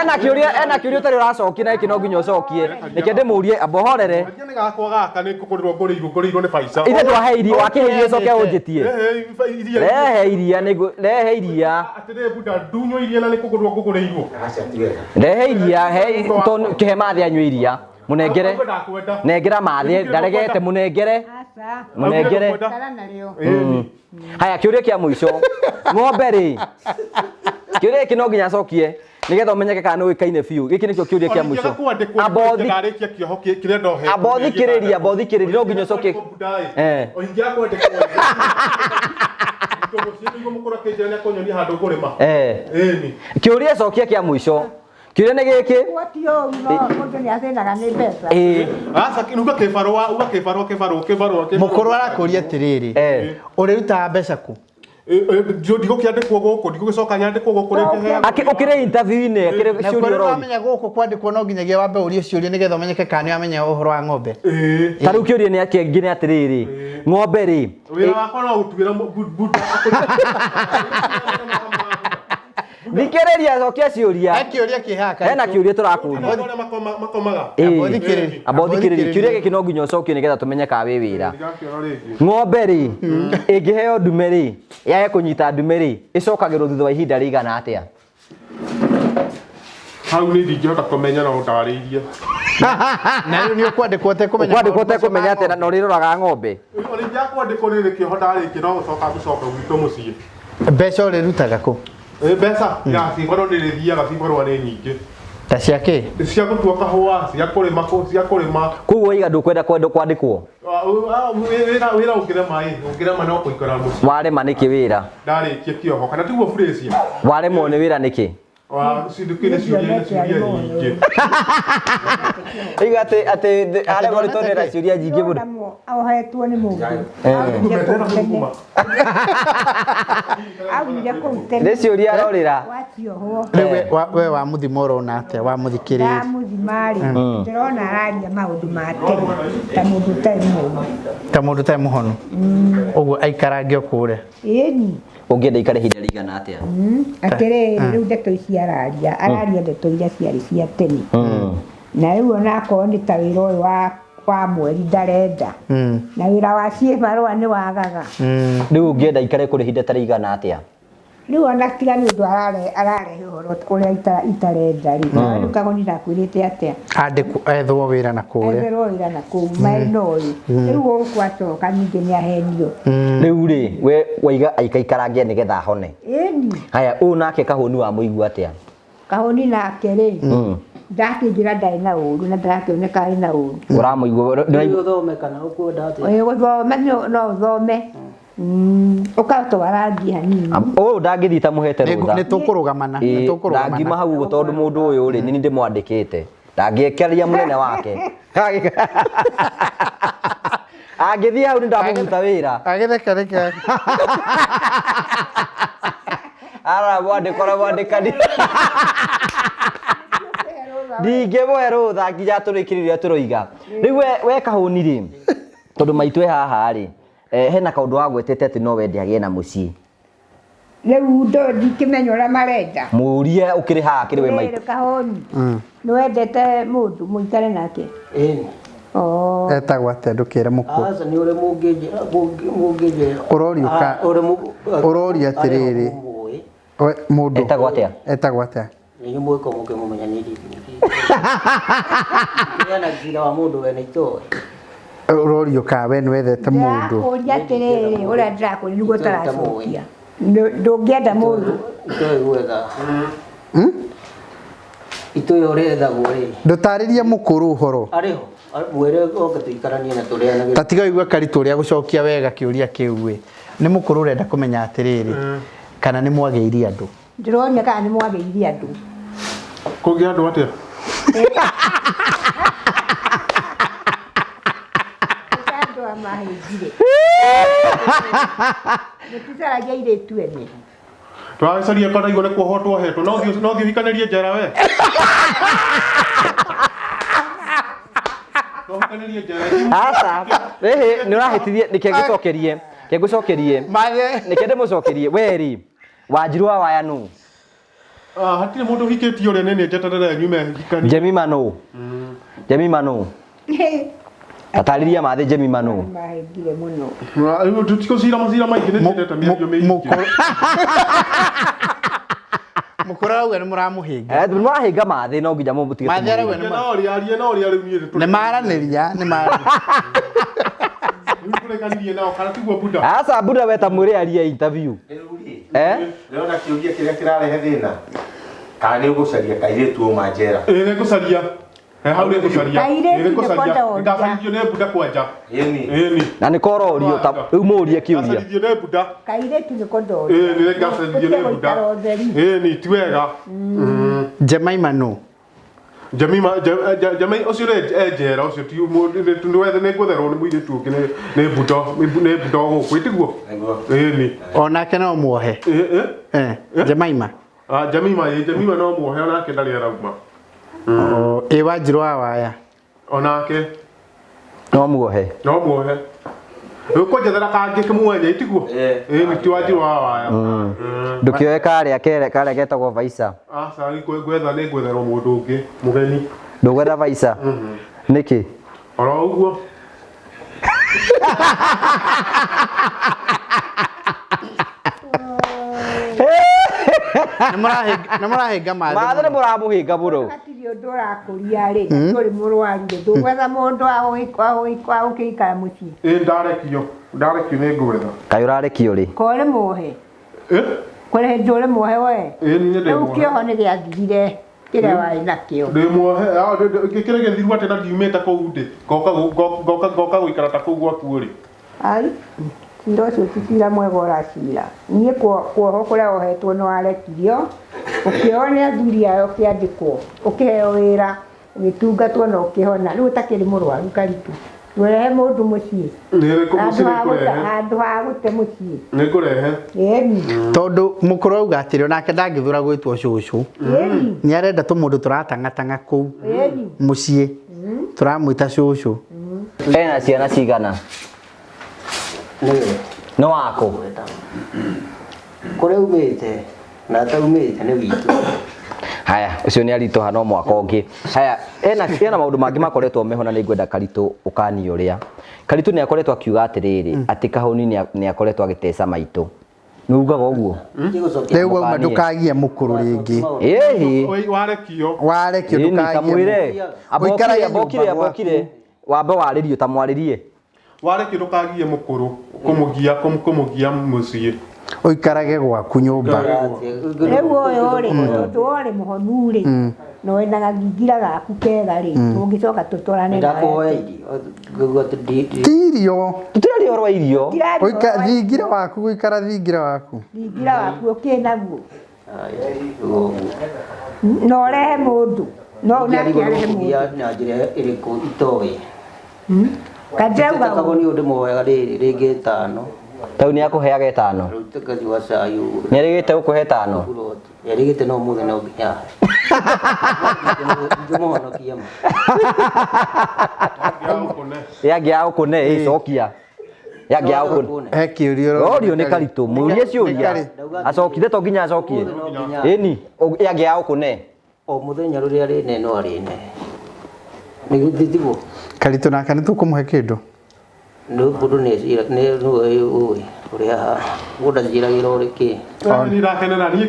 ena kiuria utari uracokia na iki no nginya ucokie nike ndimurie ambohorere ni gakwa gaka ni kukurirwo ngũrĩirwo nĩ baica ithe twaheirie wakiheirie coke unjitie rehe iria atire buda ndunyo iria na ni kukurirwo ngũrĩirwo rehe iria kihe mathi anyue iria munengere nengera mathi ndaregete munengere haya kiuria kia muico ng'ombe ri kiuria iki no nginya acokie nigetha umenyeke kana nĩ ũĩkaine biũ gĩkĩ nĩkĩo kĩũria kĩa mũico abothikĩrĩria no nginya ũcokie kĩũria cokia kĩa mũico kĩũria nĩ gĩkĩ mũkũrũ arakũria atĩrĩrĩ ũrĩrutaga mbeca kũ ndigũkĩandĩkwo gũkũ ndigũgĩcoka nyandĩkwo gũkũ rĩngĩ ũkĩrĩ interview-inĩ akĩrĩ ciũria ũroria wamenya gũkũ kwandĩkwo no nginyagia wambe ũrie ciũria nĩgetha ũmenyeke kana nĩ wamenya ũhoro wa ng'ombe ta rĩu kĩũria nĩ kĩngĩ nĩ atĩrĩrĩ ng'ombe rĩ wĩra wakwa no gũtuĩra Thikĩrĩria cokia ciũria. Kĩũria kĩhaka. Hena kĩũria tũrakũria. Makomaga. Amba ũthikĩrĩrie. Kĩũria gĩkĩ no nginya ũcokie nĩgetha tũmenye ka wĩ wĩra. Ng'ombe rĩ, ĩngĩheo ndume rĩ, yage kũnyita ndume rĩ, ĩcokagĩrwo thutha wa ihinda rĩigana atĩa? Hau nĩ ndingĩhota kũmenya na ũtarĩirie. Na rĩu nĩ ũkwandĩkwo ũtekũmenya. Ũkwandĩkwo ũtekũmenya atĩ na ũrĩroraga ng'ombe. Ũrĩngĩa kwandĩkwo nĩ kĩhota rĩngĩ no gũcoka gwitũ mũciĩ. Mbeca ũrĩrutaga kũ? Mbeca ya cingorwo nĩ rĩthiaga cingorwo nĩ nyingĩ. Ta cia kĩ? Cia gũtua kahũa, cia kũrĩma. Koguo iga ndũkwenda kwandĩkwo? Wĩra ũngĩrema no kũikara mũciĩ. Warema nĩkĩ wĩra? Ndarĩkia kĩoho kana tiguo Fresia. Waremwo nĩ wĩra nĩkĩ? Cindukĩre ciũria nyingĩ. Iga atĩ arĩa marĩtondera ciũria nyingĩ mũno. Ohetwo nĩ mũndũ. Nĩ ciũria arorĩra. Watiohwo. We wa mũthima ũrona atĩa wa mũthikĩrĩria? Mũthima rĩ, ndĩrona araria maũndũ ma tene ta mũndũ ũtarĩ mũhonu. Ta mũndũ ũtarĩ mũhonu. Ũguo aikarange kũrĩa. Ĩni. Ũngĩenda ikare ihinda rĩigana atĩa? Atĩrĩrĩ, rĩu ndeto ici araria ndeto iria ciarĩ cia tene. Na rĩu ona akorwo nĩ ta wĩra ũyũ wa mweri ndarenda. Na wĩra wa ciĩmarũa nĩ wagaga. Rĩu ũngĩenda ikare kũrĩ ihinda ta rĩigana atĩa? Rĩu ona tiga nĩ ũndũ ararehe ũhoro ũrĩa itarenda rĩ. Rĩu Kahuni ndakwĩrĩte atĩa? Ethwo wĩra na kũrĩa. Ethwo wĩra na kũu maĩno-rĩ. Rĩu gũkũ acoka ningĩ nĩ ahenio. Rĩu rĩ, we waiga aikaikarange nĩgetha ahone. Ĩni. Haya, ũũ nake Kahuni wa mũigua atĩa? Kahuni nake rĩ. Ndakĩnjĩra ndarĩ na ũru na ndarakĩoneka arĩ na ũru. Ũramũigua ũthome kana ũkwenda atĩa? Gũthome no ũthome. Ũkatwara ngi hanini. Ũyũ ndangĩthita mũhete rũtha. Nĩ tũkũrũgamana. Ndangima hau ũguo tondũ mũndũ ũyũ rĩ nĩ ndĩmwandĩkĩte. Ndangĩekereria mũnene wake. Angĩthiĩ hau nĩ ndamũruta wĩra. Agĩthekereka. Ara mwandĩkani. Ndingĩmũhe rũtha nginya tũrĩkĩrĩria tũroiga. Rĩu we Kahuni rĩ, tondũ maitũ haha rĩ, hena kaũndũ wagwetete atĩ no wende agĩe na mũciĩ. Rĩu ndingĩmenya ũrĩa marenda. Mũrie ũkĩrĩ haha kĩrĩ we maitũ. Kahuni. Nĩ wendete mũndũ mũikare nake? Ĩni. Etagwo atĩa ndũkĩre mũkũ? Aca nĩ ũrĩa mũngĩnjĩra. Ũroria atĩrĩrĩ. Mũndũ. Etagwo atĩa? Etagwo atĩa? Nĩ mwĩko mũkĩmũmenya nĩ rĩngĩ. Nĩ cira wa mũndũ wena itoĩ. Ũrorio ka we nĩ wethete mũndũ. Ndakũria atĩrĩrĩ ũrĩa ndĩrakũria nĩguo ũtaracokia. Ndũngĩenda mũndũ. Itoĩ gwetha. Itoĩ ũrethagwo rĩ. Ndũtarĩrie mũkũrũ ũhoro. Arĩho. Mwere oke tũikaranie na tũrĩanage. Ta tiga igua Karitu ũrĩa gũcokia wega kĩũria kĩu we. Nĩ mũkũrũ ũrenda kũmenya atĩrĩrĩ. Kana nĩ mwagĩirie andũ. Ndĩronia kana nĩ mwagĩirie andũ. Kũgĩa andũ atĩa? Andũ amahĩngire. Nĩtũcaragia airĩtu ene. Twacaria kana igũrũ kuoho twohetwo no thiĩ ũhikanĩrie njera we. Aca, nĩ ũrahĩtirie nĩkĩ ngũcokerie. Nĩkĩ ndĩmũcokerie we rĩ. Wanjiru wa waya nũ? Hatirĩ mũndũ ũhikĩtie ũrĩa nene njeterere nyume hikanie. Jemima nũ? Atarĩria mathe Jemima nũ? Mahĩngire mũno. Rĩu tũtikũcira macira maingĩ nĩ ndĩreta mĩario mĩingĩ. Mũkũrũ auga nĩ mũramũhĩnga. Mũrahĩnga mathe no nginya mũtige. Mathe arauga no rĩu niĩ nĩ maranĩria nĩ maranĩria. Aca Buda weta mwĩre aria interview. Ndĩrona kĩũria kĩrĩa kĩrarehe thĩna. Kana nĩ ũgũcaria kairĩtu ũma njera. Nĩ ngũcaria. Hau nĩ ngũcaria. Kairĩtu nĩkwenda Ndacarithio nĩ Buda kwanja. Ĩni. Na nĩ kororio ta rĩu mũrie kĩũria. Ndacarithio nĩ Buda. Kairĩtu nĩkwenda oria. Nĩ ngacarithio nĩ Buda. Ĩni ti wega. Jemima nũ? Jemima ũcio njera ũcio ti mũndũ nĩ ngũtherwo nĩ mũirĩtu ũngĩ nĩ Buda gũkũ ĩtiguo. Ĩni. Onake no muohe. Jemima. Jemima no muohe onake ndarĩ arauma. Wanjiru wa waya. Onake no muohe. Uko jethera kangĩ kĩmuonya itiguo nĩ tiwanjirũ wa waya ndũkĩoe karĩa getagwo Vaisa aca gwetha nĩ gwetherwo mũndũ ũngĩ mũgeni ndũgwetha Vaisa nĩkĩ oro ũguo Nĩmũrahinga mathe nĩ mũramũhinga mũno Hatirĩ ũndũ ũrakũria rĩ tũrĩ mũrwarire ndũgwetha mũndũ agũkĩikara mũciĩ ndarekio nĩ ngwetha kaĩ ũrarekio rĩ kore mohe kore ndũrĩ mohe we rĩu kĩoho nĩ gĩathirire kĩrĩa warĩ nakĩo ndĩ muohe kĩrĩa gĩthiru atĩ na ndiumĩte kũu ndĩ ngoka gũikara ta kũu gwaku ũrĩ ai cira ũcio ti cira mwega ũracira niĩ kuoho kũrĩa wohetwo nĩ warekirio ũkĩohwo nĩ athuri ayo ũkĩandĩkwo ũkĩheo wĩra ũgĩtungatwo na ũkĩhona rĩu ũtakĩrĩ mũrwaru Karitu werehe mũndũ mũciĩ handũ ha gũte mũciĩ nĩngũrehe tondũ mũkũrũ auga atĩrĩ onake ndangĩthũra gwĩtwo cũcũ nĩarenda tũmũndũ tũratangatanga kũu mũciĩ tũramwĩta cũcũ ena ciana cigana nĩ wakũ kũrĩa umĩte na ataumĩte nĩ witũ haya ucio nĩ aritũha no mwaka ũngĩ haya ena maũndũ mangĩ makoretwo mehona nĩ ngwenda Karitu ũkani ũrĩa Karitu nĩ akoretwo akiuga atĩrĩrĩ atĩ Kahuni nĩ akoretwo agĩteca maitũ nĩ ugaga ũguo rĩu wauma ndũkagie mũkũrũ rĩngĩ warekio ndũkagie abokire wambe warĩrio ta mwarĩrie warekio ndũkagie mũkũrũ kũmũgia mũciĩ ũikarage gwaku nyũmba rĩu ũyũ rĩ tondũ ũrĩ mũhonu rĩ na wĩna gathingira gaku kega rĩ ũngĩcoka tũtwarane tirio tũtirarĩ ũhoro wa irio thingira waku gũikara thingira waku ũkĩ naguo na ũrehe mũndũ no nake arehe mũndũ na njĩra ĩrĩkũ itoĩ kanjauga Kahuni ũndũ mwega rĩngĩ 5 tau nĩ akũheaga 5 tukajua cai nĩ arĩgĩte gũkũhe 5 yarĩgĩte no mũthenya no nginya ngĩmũhonokia yangĩa ũkũne ĩcokia yangĩa ũkũne he kĩũrio orio nĩ Karitu mũrie ciũria acokire to nginya acokie ĩni yangĩa ũkũne o mũthenya rũrĩa rĩne no arĩne nĩ gũthithigo Karitu nake nĩ tũkũmũhe kĩndũ no mũndũ nĩ ũĩ ũrĩa mũndũ njĩragĩra ũrĩkĩ nĩ ndakenera niĩ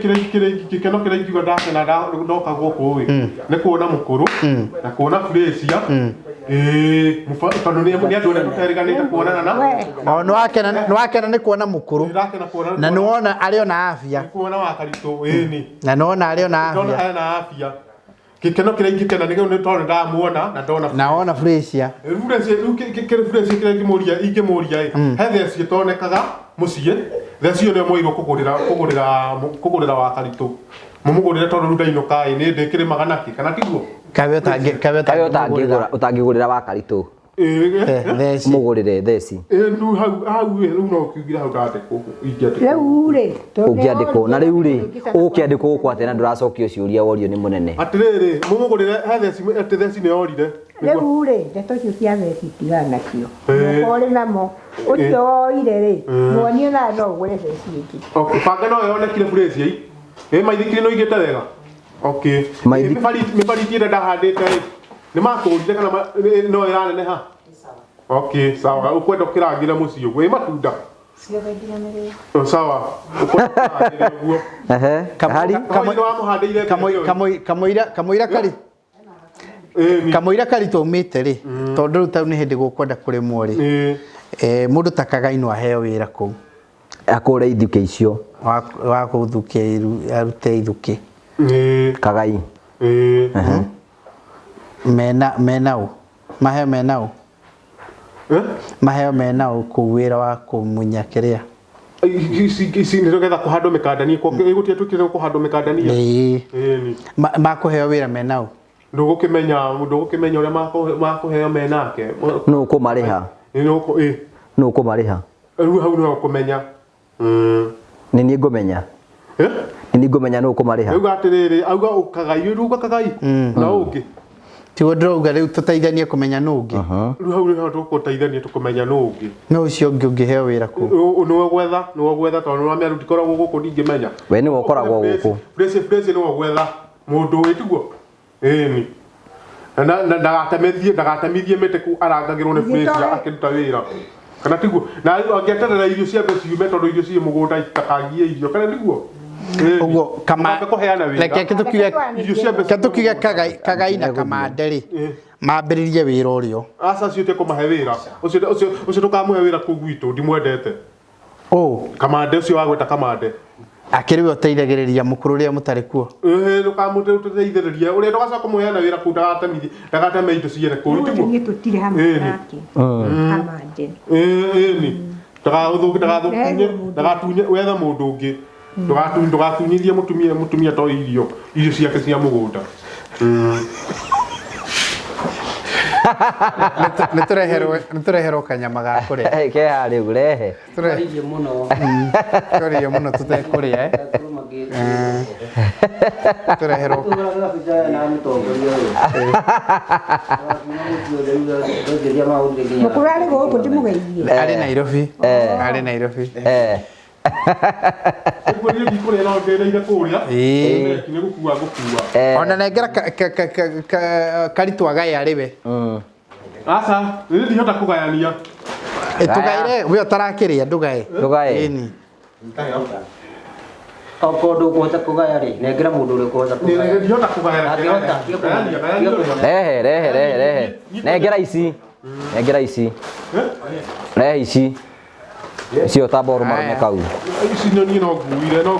gĩkeno kĩrĩa ingiuga ndakena ndoka gũkũ ũĩ nĩ kuona mũkũrũ na kuona Furacia tondũ nĩ andũ arĩa tũteriganĩte kuonana na nĩ wakena nĩ kuona mũkũrũ na nĩ wona arĩ ona afya kuona wa Karitu ĩni na nĩ wona arĩ ona afya gĩkeno kĩrĩa ingĩkena nĩ tondũ ndamuona na ndona na wona Furacia Furacia kĩrĩa ingĩmũria he theci ĩtonekaga mũciĩ theci ĩyo nĩyo mwairwo kũgũrĩra wa Karitu mũmũgũrĩre tondũ ndainũka nĩ ndĩkĩrĩmaga nake kana tiguo kabe ũtangĩgũrĩra wa Karitu theci mũgũrĩre theci rĩu no ũkiugire hau ndandĩkwo rĩu rĩ ũngĩandĩkwo na rĩu rĩ ũkĩandĩkwo gũkũ atĩ na ndũracokio ciũria worio nĩ mũnene atĩrĩrĩ mũmũgũrĩre he theci nĩ yorire rĩu rĩ ndeto icio cia theci tigana nacio ũrĩ namo ũcio woire rĩ muonie na no ũgũre theci ingĩ banga no yonekire Furacia maithikiri no igĩte wega mĩbariti ĩrĩa ndahandĩte nĩ makũrire kana no ĩraneneha sawa ũkwenda ũkĩrangĩre mũciĩ ũguo matunda sawa kamũira Karitu umĩte rĩ tondũ rĩu tau nĩ hĩndĩ gũkwenda kũrĩmwo rĩ mũndũ ta Kagai no aheo wĩra kũu akũre ithukĩ icio wa gũthukia arute ithukĩ Kagai menau maheo menau kũu wĩra wa kũmunya kĩrĩa ici nĩ getha kũhandwo mĩkandania gũtirĩ twĩkĩrĩrwo kũhandwo mĩkandania makũheo wĩra menau ndũgũkĩmenya ũrĩa makũheo menake nũ ũkũmarĩha nũ ũkũmarĩha rĩu hau no ũkũmenya nĩ niĩ ngũmenya nĩ niĩ ngũmenya nũ ũkũmarĩha rĩu atĩrĩrĩ auga Kagai rĩu Kagai na ũngĩ Tigo ndauga riu tutaithanie kumenya nungi. Riu hau riu tukuteithania tukumenya nungi. No ucio ungi ungiheo wira ku. No gwetha tondu no amia rutikoragwo guku ndingimenya. We ni wokoragwo guku. Place no gwetha mundu witiguo. Ni. Na ndagatemithie mite ku arangagirwo ni place akiruta wira. Kana tiguo. Na angieterera irio cia ciume tondu irio cie mugunda itakagie irio kana tiguo. Ugo kama reke kitukiga kagai na kamande ri mambiririe wira urio asa cio te kumahe wira ucio tukamuhe wira ku gwitu ndimwendete kamande ucio wagweta kamande akiri we uteithagiriria mukuru ria mutari kuo tuteithiriria uria tugacoka kumuheana wira ku ndagateme indo ciene ku nĩ tũtirĩ hamwe nake kamande ni ndagatunye wetha mundu ungi ndugatunyithie mutumia to irio ciake cia mugunda nitureherwo kanyama ga kuria ke hari urehe tũrarĩrie mũno tũrarĩrie mũno tutekuria tureherwo mũkũrũ arĩ gũkũ ndĩmũgeithie arĩ Nairobi arĩ Nairobi ona nengera Karitu agaya ariwe asa ndihota kugayania tugaire we utarakiria ndugae ini Okondo kuhota kugaya ri nengera mundu uri kuhota kugaya ndihota kugaya rehe nengera ici rehe ici cio taboru marume kau ici nyoni no nguirwo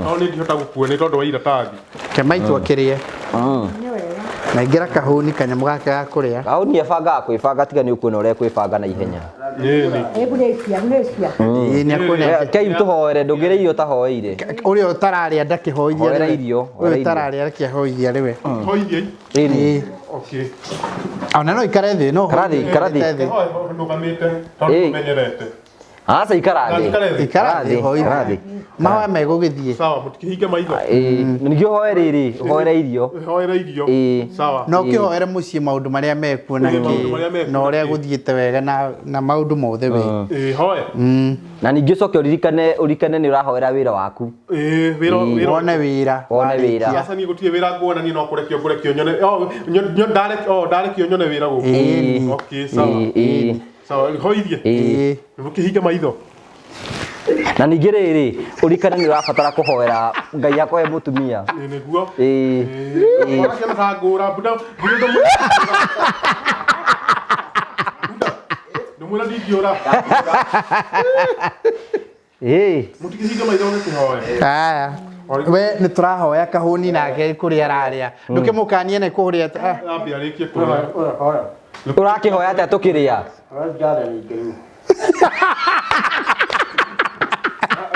no ni ndihota gukua ni tondu wa iratathi kemaitu akirie nengera kahuni kanyamu gake ga kuria kahuni ebanga kwibanga tiga ni ukuona uria kwibanga na ihenya ni akune kei tuhoere ndungiririo tahoeire uria utararia ndakihoithia hoera irio uria utararia ndakihoithia riwe hoithia ini okay ona no ikare thi no karathi ndugamite tondu menyerete asa ikarathi ikarathi mawa megugithie sawa mutikihinge maitho ningio hoera irio sawa no kihoere mucie maundu maria mekuona na uria guthiete wega na maundu mothe we hoya na ningio coke urikane ni urahoera wira waku wone wira asa ni gutie wira nguona ni no kurekio nyone ndarekio nyone wira guku okay sawa hoithie mukihinge maitho na ningĩ rĩrĩ ũrikane nĩ ũrabatara kũhoera Ngai akohe mũtumia nĩguo ngũra bunda ndũmwĩra ndingĩũra mũtikihinge maitho nĩkĩhoe aya we nĩ tũrahoya kahuni nake kũrĩa araria ndũkĩmũkanie nĩ kũrĩa ambe arĩkie kũrĩa ũrakĩhoya atĩa tũkĩrĩa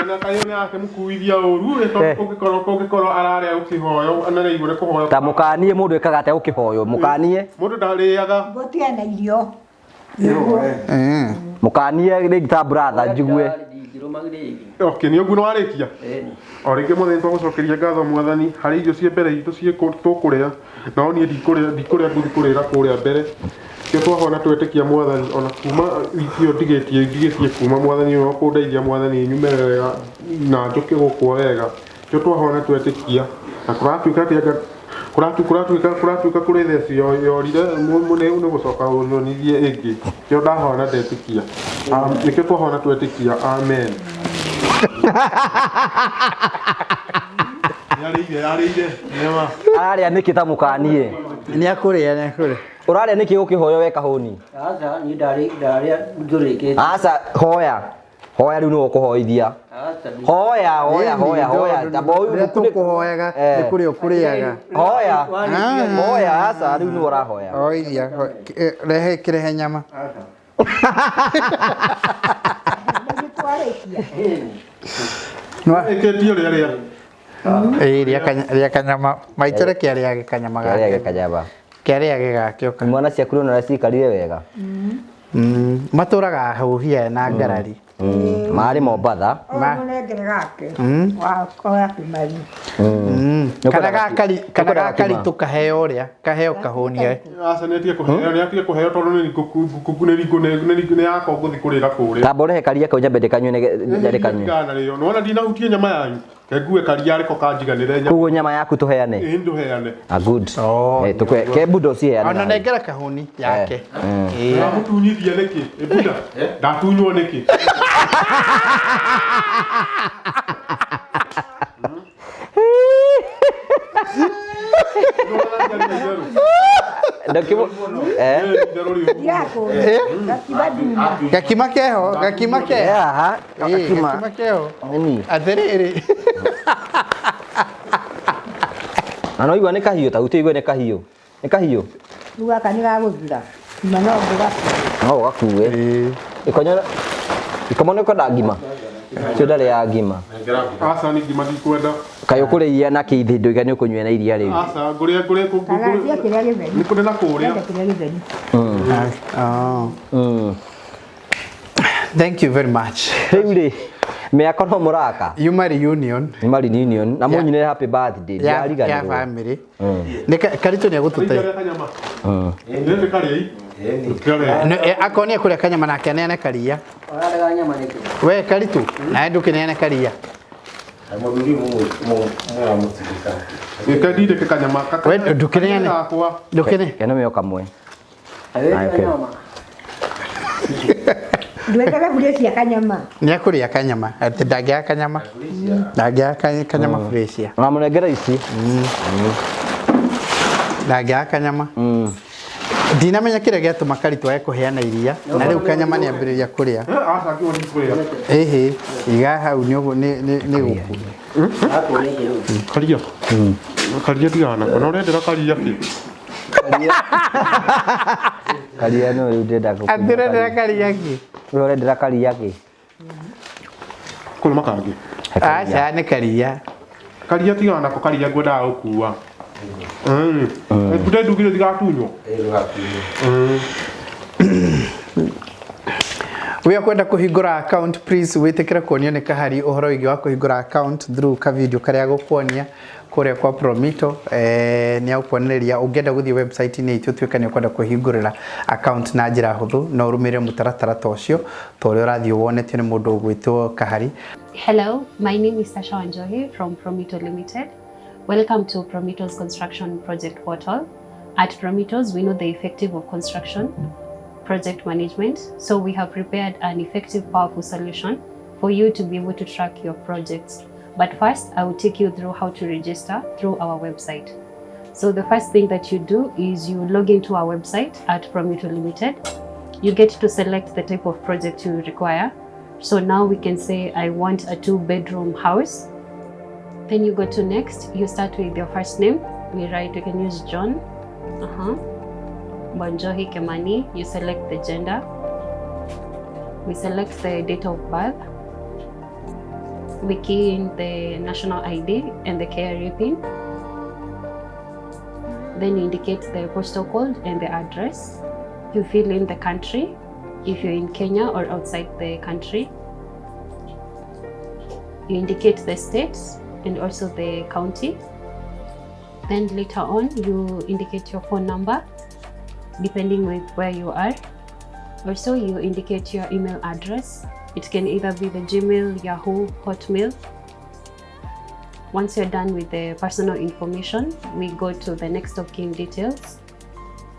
na kayone ake mukuithia uru ungikoro araria ukihoyo anareigure kuhoyo ta mukanie mundu ekaga ate ukihoyo mukanie mundu ndariaga gotia na irio mukanie ringi ta brother njigue okay ni uguo warikia oringe mutheni twagucokeria ngatho mwathani hari irio cie mbere itu cie tukuria no ni ndikuria nguthi kurira kuria mbere cio twahona twetikia mwathani ona kuma ikio ndigetie kuma mwathani no kundeithia mwathani nyume wega na njuke gukwa wega cio twahona twetikia na kuratuika kuri theci yorire mune ni gucoka unonithie ingi cio ndahona ndetikia nikio twahona twetikia amen yarĩire nema araria niki ta mukanie ni akuria uraria niki ukihoyo we kahuni asa ni ndaria ndurike asa hoya riu no kuhoithia hoya tabo uyu mukune kuhoyaga ni kuri ukuriaga hoya asa riu no urahoya hoithia rehe kirehe nyama no eketio ria ria kanyama maitere kiaria kanyama gake mwana ciaku no cikarire wega maturaga huhia na ngarari Marĩ Mombatha. Mũnengere gake. Wa kimari. Kana Karitu kaheo ũrĩa, kaheo Kahuni. Aca nĩatige kũheo, nĩatige kũheo tondũ nĩ yakwa ngũthi kũrĩra kũrĩa. Tamba ũrehe karia kau nyambe ndĩkanyue nyarĩ kanyue. Nĩwona ndinahutie nyama yanyu. Ngue karia ariko kanjiganĩre nyama. Koguo nyama yaku tũheane. Ndũheane. Good. Tukwe ke budo ciheane. Ona nengera Kahuni yake. Ndamutunyithia nĩkĩ? Buda. Ndatunywo nĩkĩ? Gakima keho. Gakima keho. Atherere. Ano igwa nĩ kahiũ ta uti igwa nĩ kahiũ. Nĩ kahiũ. Ruga kanira gũthira. Ima no ngũga. No gakue. Ikomone kwa ngima. Cio ndarĩ ya ngima. Aca nĩ ngima ndikwenda. Kayo kũrĩia na kĩithi ndũiga nĩ ũkũnyua na iria rĩu. Aca ngũrĩa nĩ kũrĩ na kũrĩa. Thank you very much. Rĩu rĩ mĩaka no mũraka. Yuma reunion. Yuma reunion. Na mũnyine happy birthday. Ya family. Nĩ Karitu nĩ agũtũteithia. Nĩ karĩ. Akonia kũrĩa kanyama nake aneane karia. Ũrarega nyama nĩkĩ? We Karitu, nawe ndũkĩneane karia. Mũthuri mũra mũtigika. Gĩkandinde kanyama. We ndũkĩneane. Ndũkĩne. Kena mĩo kamwe. Nyama. Ndwekaga kuria cia kanyama. Nĩ akũrĩa kanyama. Atĩ ndangĩaga kanyama. Ndangĩaga kanyama fresh. Na mũnengera ici. Ndangĩaga kanyama. Ndinamenya kĩrĩa gĩatũma Karitu age kũheana iria na rĩu kanyama nĩ ambĩrĩria kũrĩa. Aca kĩo nĩ kũrĩa. Ĩhĩ, iga hau nĩ gũkũ. Karia. Karia tigana. Ona ũrendera karia kĩ? Karia no rĩu ndĩrenda gũkũ. Ndĩrenda karia kĩ? Wewe ũrendera karia kĩ? Kũrĩ makangi. Aca nĩ karia. Karia tigana ko karia ngwendaga gũkua. Kuda ndugire tigatunywo. We kwenda kuhingura account please witikira kuonia ni kahari uhoro wigi wa kuhingura account through ka video karia gukuonia kuria kwa Promito ni akuonereria ungienda guthie website ni itu twikania kwenda kuhingurira account na njira huthu no urumire mutaratara tocio tore urathio wonetio ni mundu ugwitwo Kahari. Hello, my name is Tasha Wanjohi from Promito Limited. Welcome to Promito's Construction Project Portal. At Promito's, we know the effective of construction project management, so we have prepared an effective, powerful solution for you to be able to track your projects. But first, I will take you through how to register through our website. So the first thing that you do is you log into our website at Promito Limited. You get to select the type of project you require. So now we can say, I want a 2-bedroom house. Then you go to next, you start with your first name. We write, you can use John. Bonjohi Kemani, you select the gender. We select the date of birth. We key in the national ID and the KRA PIN. Then you indicate the postal code and the address. You fill in the country, if you're in Kenya or outside the country. You indicate the states and also the county. Then later on, you indicate your phone number, depending with where you are. Also, you indicate your email address. It can either be the Gmail, Yahoo, Hotmail. Once you're done with the personal information, we go to the next of kin details.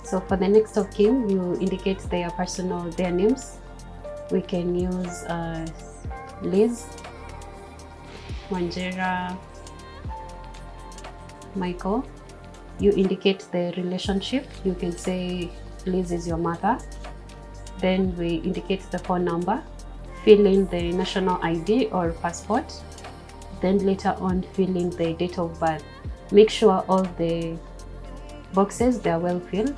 So for the next of kin, you indicate their names. We can use Liz, Wanjera, Michael. You indicate the relationship. You can say Liz is your mother. Then we indicate the phone number. Fill in the national ID or passport. Then later on, fill in the date of birth. Make sure all the boxes, they are well filled.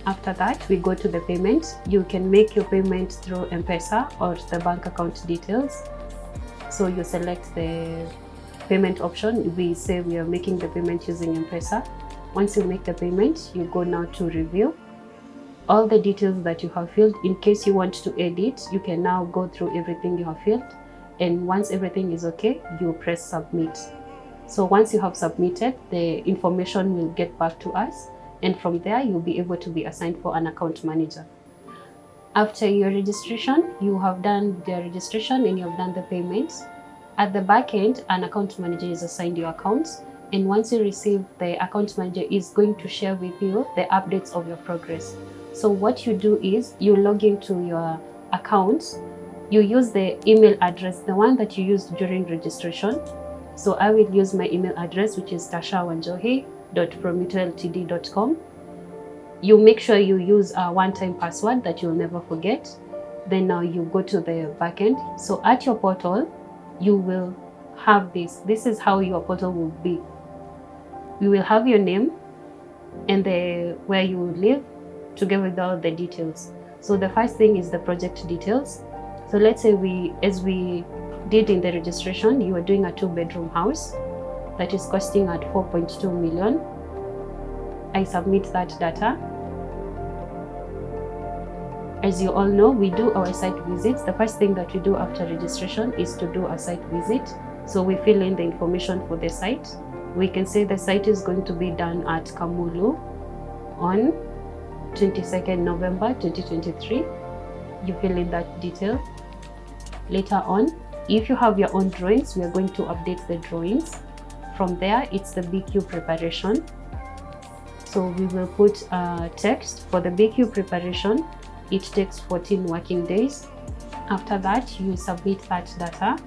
After that, we go to the payment. You can make your payment through M-Pesa or the bank account details. So you select the payment option. We say we are making the payment using M-Pesa. Once you make the payment, you go now to review. all the details that you have filled. In case you want to edit, you can now go through everything you have filled, and once everything is okay, you press submit. So once you have submitted, the information will get back to us, and from there you'll be able to be assigned for an account manager. After your registration, you have done the registration and you have done the payments. At the back end, an account manager is assigned your accounts, and once you receive, the account manager is going to share with you the updates of your progress. So what you do is you log into your accounts, you use the email address, the one that you used during registration. So I will use my email address, which is tashawanjohi.promitoltd.com. You make sure you use a one-time password that you'll never forget. Then now you go to the backend. So at your portal, you will have this. This is how your portal will be. You will have your name and where you live, together with all the details. So the first thing is the project details. So let's say as we did in the registration, you are doing a 2-bedroom house that is costing at 4.2 million. I submit that data. As you all know, we do our site visits. The first thing that we do after registration is to do a site visit. So we fill in the information for the site. We can say the site is going to be done at Kamulu on 22nd November 2023. You fill in that detail. Later on, if you have your own drawings, we are going to update the drawings. From there, it's the BQ preparation. So we will put text for the BQ preparation. It takes 14 working days. After that, you submit that data.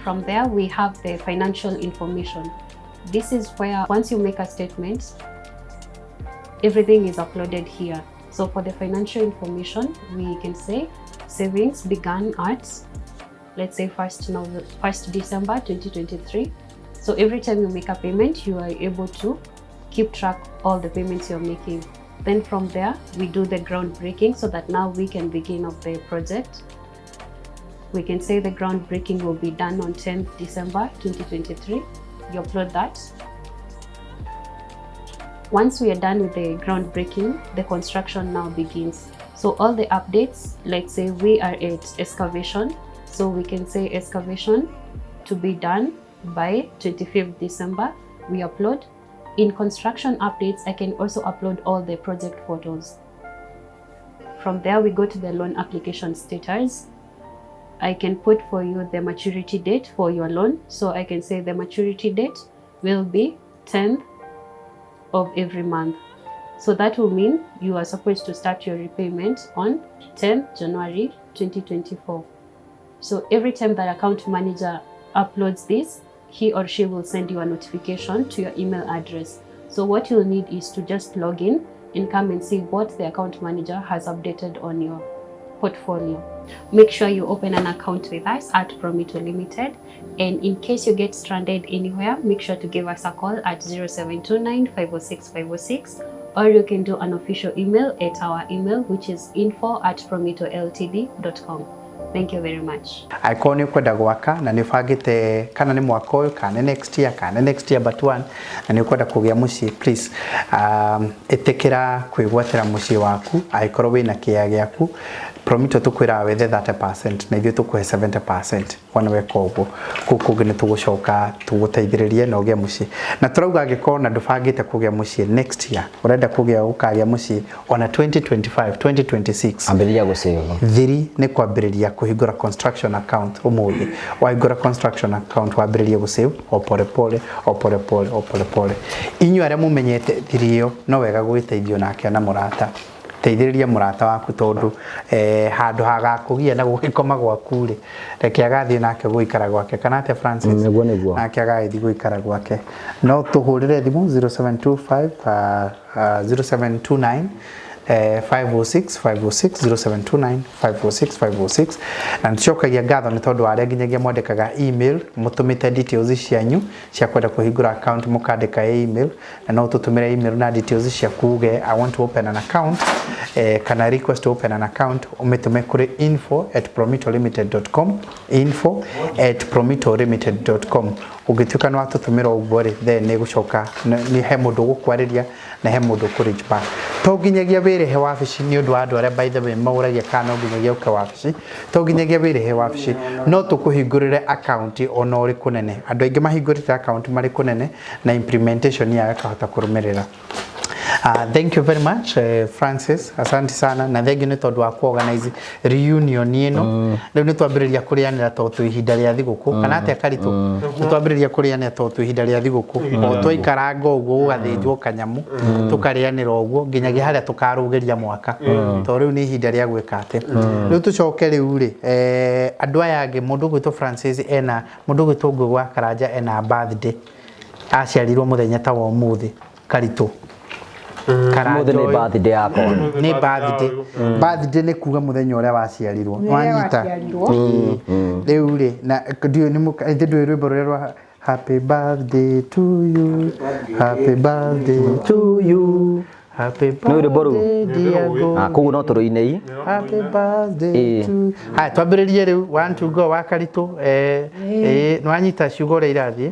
From there, we have the financial information. This is where once you make a statement, everything is uploaded here. So for the financial information, we can say savings began at, let's say 1st December 2023. So every time you make a payment, you are able to keep track of all the payments you're making. Then from there, we do the groundbreaking so that now we can begin of the project. We can say the groundbreaking will be done on 10th December 2023. You upload that. Once we are done with the groundbreaking, the construction now begins. So all the updates, let's say we are at excavation. So we can say excavation to be done by 25th December. We upload. In construction updates, I can also upload all the project photos. From there, we go to the loan application status. I can put for you the maturity date for your loan. So I can say the maturity date will be 10th of every month. So that will mean you are supposed to start your repayment on 10th January 2024. So every time that account manager uploads this, he or she will send you a notification to your email address. So what you'll need is to just log in and come and see what the account manager has updated on your portfolio. Make sure you open an account with us at Promito Limited, and in case you get stranded anywhere, make sure to give us a call at 0729 506 506, or you can do an official email at our email, which is info@promitoltd.com. Thank you very much. Aiko ni kwenda gwaka na nifagite kana ni mwaka uyu kana next year but one na ni kwenda kugia muci, please etekera kwigwatira muci waku aikorwo wina kia giaku. Promito tukwira wethe 30% na ithuĩ tukũhe 70% wana weka ũguo kũngĩ nĩ tũgũcoka tũgũteithĩrĩrie na ũgĩe mũciĩ. Na tũrauga angĩkorwo na ndũbangĩte kũgĩa mũciĩ next year, ũrenda gũkagĩa mũciĩ ona 2025 2026, ambĩrĩria gũsave. Thiri nĩ kwambĩrĩria kũhingũra construction account ũmũthĩ. Wahingũra construction account wambĩrĩrie gũsave o pole pole. Inyuĩ arĩa mũmenyete thiri ĩyo no wega gũgĩteithio nake na mũrata. Teithĩrĩria mũrata waku tondu handũ hagakũgia na gũgĩkoma gwaku rĩ, reke agathiĩ nake gũikara gwake kana atĩa Francis, nake agathiĩ gũikara gwake. No tũhũrĩre thimũ 0725 0729 506 0729 506 506 na ncokagia ngatho nĩ tondũ arĩa nginyagia mwandĩkaga email mũtũmĩte details cianyu cia kwenda kũhingũra account mũkandĩka email na no tũtũmĩre email na details cia kuge I want to open an account kana request to open an account umetume kuri info@promitorlimited.com info@promitorlimited.com ugituka no atutumira ubore then ne gucoka ni he mundu gukwariria na he mundu kurich back to ginyagia wire he wabici ni undu andu aria by the way mauragia kana ginyagia uka wabici to ginyagia wire he wabici no tukuhingurire account ona uri kunene andu aingi mahingurite account mari kunene na implementation ya kahota kurumirira. Thank you very much Francis, asante sana na thank you ni tondu wa organize reunion ino leo ni twambiriria kurianira to ihinda ria thiguku kana atia Karitu ni twambiriria kurianira to ihinda ria thiguku o twaikaraga uguo ugathinjwo kanyamu tukarianira uguo nginyagia haria tukarugiria mwaka to riu ni ihinda ria gwika ate riu tucoke riu ri andu aya angi mundu gwitwo Francis ena mundu gwitwo Ngugwa Karanja ena birthday aciarirwo muthenya ta wa umuthi Karitu Karanja ni birthday yako ni birthday ni kuga muthenya uria waciarirwo wanyita riu ri na ndio ni ndio rwimbo rwa happy birthday to you happy birthday to you happy birthday dear go kugu no turuinei happy birthday to ha twambiririe riu 1 to go wa Karitu nwanyita ciugo ria irathie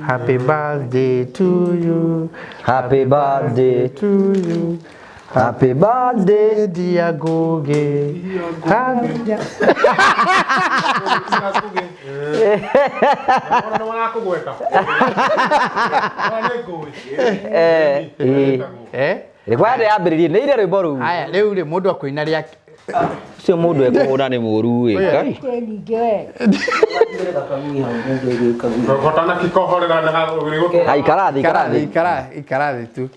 happy birthday to you happy birthday to you happy birthday dear Goge Rekwade yambiririe ni ire rwimbo ru aya riu ri mundu akuina ria cio mundu ekura ni muru we kai ikarathi tu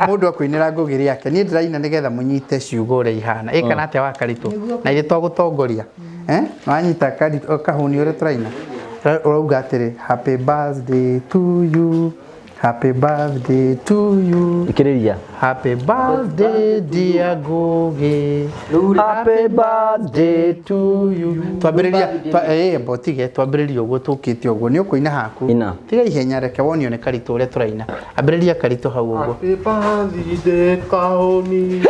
mundu akuinira Ngugi riake ni ndiraina nigetha munyite ciugo ria ihana ikana atia wa Karitu na ire twagutongoria wanyita Kahuni ure turaina urauga atiri happy birthday to you happy birthday to you ikiriria happy birthday dear Ngugi happy birthday to you twambiriria botige twambiriria uguo tukite uguo ni ukuina haku tiga ihenya reke wonio ni Karitu ure turaina ambiriria Karitu hau uguo happy birthday Kahuni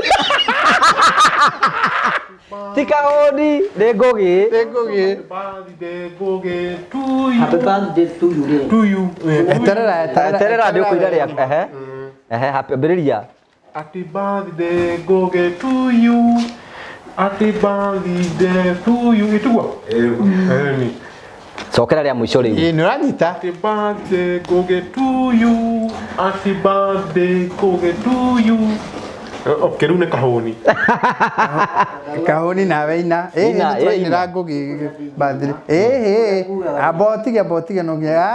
ti Kahuni ni Ngugi birthday Ngugi to you happy birthday to you terera ndio kuira ria happy ambiriria happy birthday Ngugi to you happy birthday to you itugwa ni cokera ria mwisho riu ni uranyita happy birthday Ngugi to you happy birthday Ngugi to you okeru ne Kahuni Kahuni na weina twainira Ngugi birthday abotige no ngia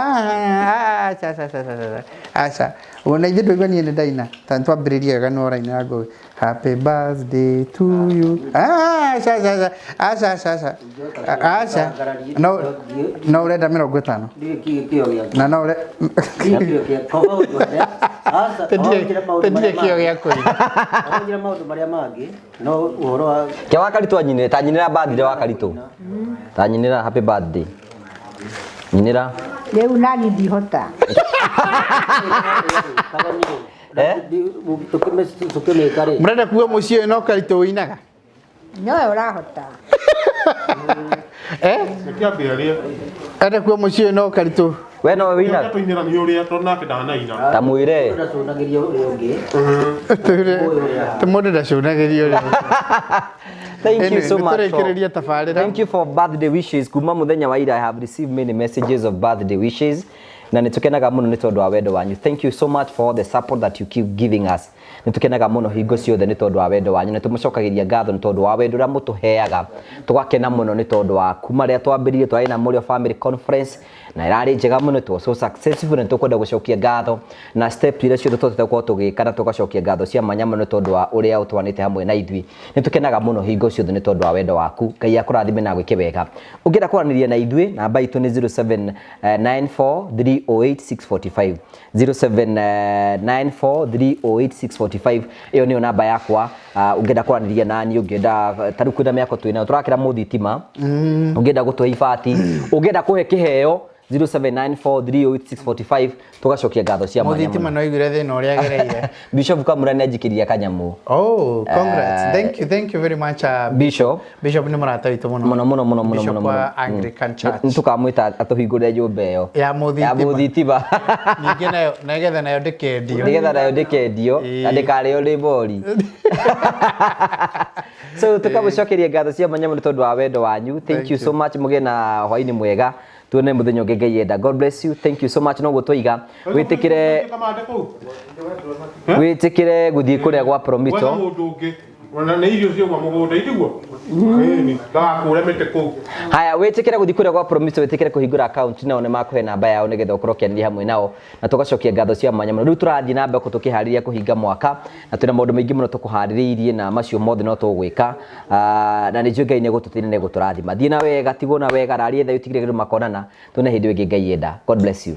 acha wona ithe ndogwa ni ndaina tantu ambiriria ga no raina Ngugi happy birthday to you acha no urenda 50 na no tendire kio gya kuiga ongira maundu maria mangi no uhoro wa kia wa Karitu anyinire ta nyinira birthday wa Karitu ta nyinira happy birthday nyinira riu nani ndihota murenda kuga mucio no Karitu winaga no urahota kiambiaria enda kuga mucio no Karitu we no wina tuinira ni uria tonake ndanaina ta mwire tunagiria ungi tumundi ndacunagirio ri Thank you so much. Tafarira. Thank you for birthday wishes. Kuma muthenya wa ira I have received many messages of birthday wishes. Na nitukenaga muno ni tondu wa wendo wanyu. Thank you so much for the support that you keep giving us. Nitukenaga muno hingo ciothe ni tondu wa wendo wanyu. Na tumucokagiria ngatho ni tondu wa wendo uria mutuheaga. Tugakena muno ni tondu wa kuma ria twambiririe twari na Murio Family Conference na irari njega muno twa so successful na tukwenda gucokia ngatho na step iria ciothe twothe kwa tugika na tugacokia ngatho cia manyama ni tondu wa uria utwanite hamwe na ithui. Nitukenaga muno hingo ciothe ni tondu wa wendo waku. Ngai akurathime na gwike wega. Ungira kwaraniria na ithui namba itu ni 0794308645 0794308645 iyo niyo namba yakwa. Ungienda kwaraniria nani ungienda tarukwenda miako twina turakira muthitima ungienda gutwe ibati ungienda kuhe kiheo 0794308645 tugacokia ngatho cia mwanya Muthitima no igure thina uria gereire. Bishop Kamura ni ajikiria kanyamu. Oh, congrats. Thank you very much Bishop. Bishop ni murata witu muno. Muno. Bishop wa Anglican Church. Ntukamwita atuhingure nyumba iyo. Ya muthitima. Ninge nagetha nayo ndikendio. Nigetha nayo ndikendio, na ndikarĩo nĩ mbori. So tukamucokeria ngatho cia mwanya nĩ tondũ wa wendo wanyu. Thank you so much, mũgĩe na hwaĩ-inĩ mwega. Tuone mũthenya ũngĩ Ngai yenda. God bless you. Thank you so much. No gũtũiga wĩtĩkĩre gũthiĩ kũrĩa gwa Promito. Wana nĩ irio cio gwa mũgũnda itiguo. Ndakũre mĩtĩ kũu. Haya, wĩtĩkĩre gũthiĩ kũrĩa gwa Promito, wĩtĩkĩre kũhingũra account nao nĩ makũhe namba yao nĩgetha ũkorwo ũkĩaranĩria hamwe nao na tũgacokia ngatho cia mwanya mũno. Rĩu tũrathiĩ na mbere tũkĩharĩria kũhinga mwaka na twĩna maũndũ maingĩ mũno tũkũharĩrĩirie na macio mothe no tũgwĩka. Na nĩ njũĩ Ngai nĩ gũtũteithia na nĩ gũtũrathima. Thiĩ na wega, tigwo na wega, raria tha ũtigire makonana. Tuone hĩndĩ ĩngĩ Ngai yenda. God bless you.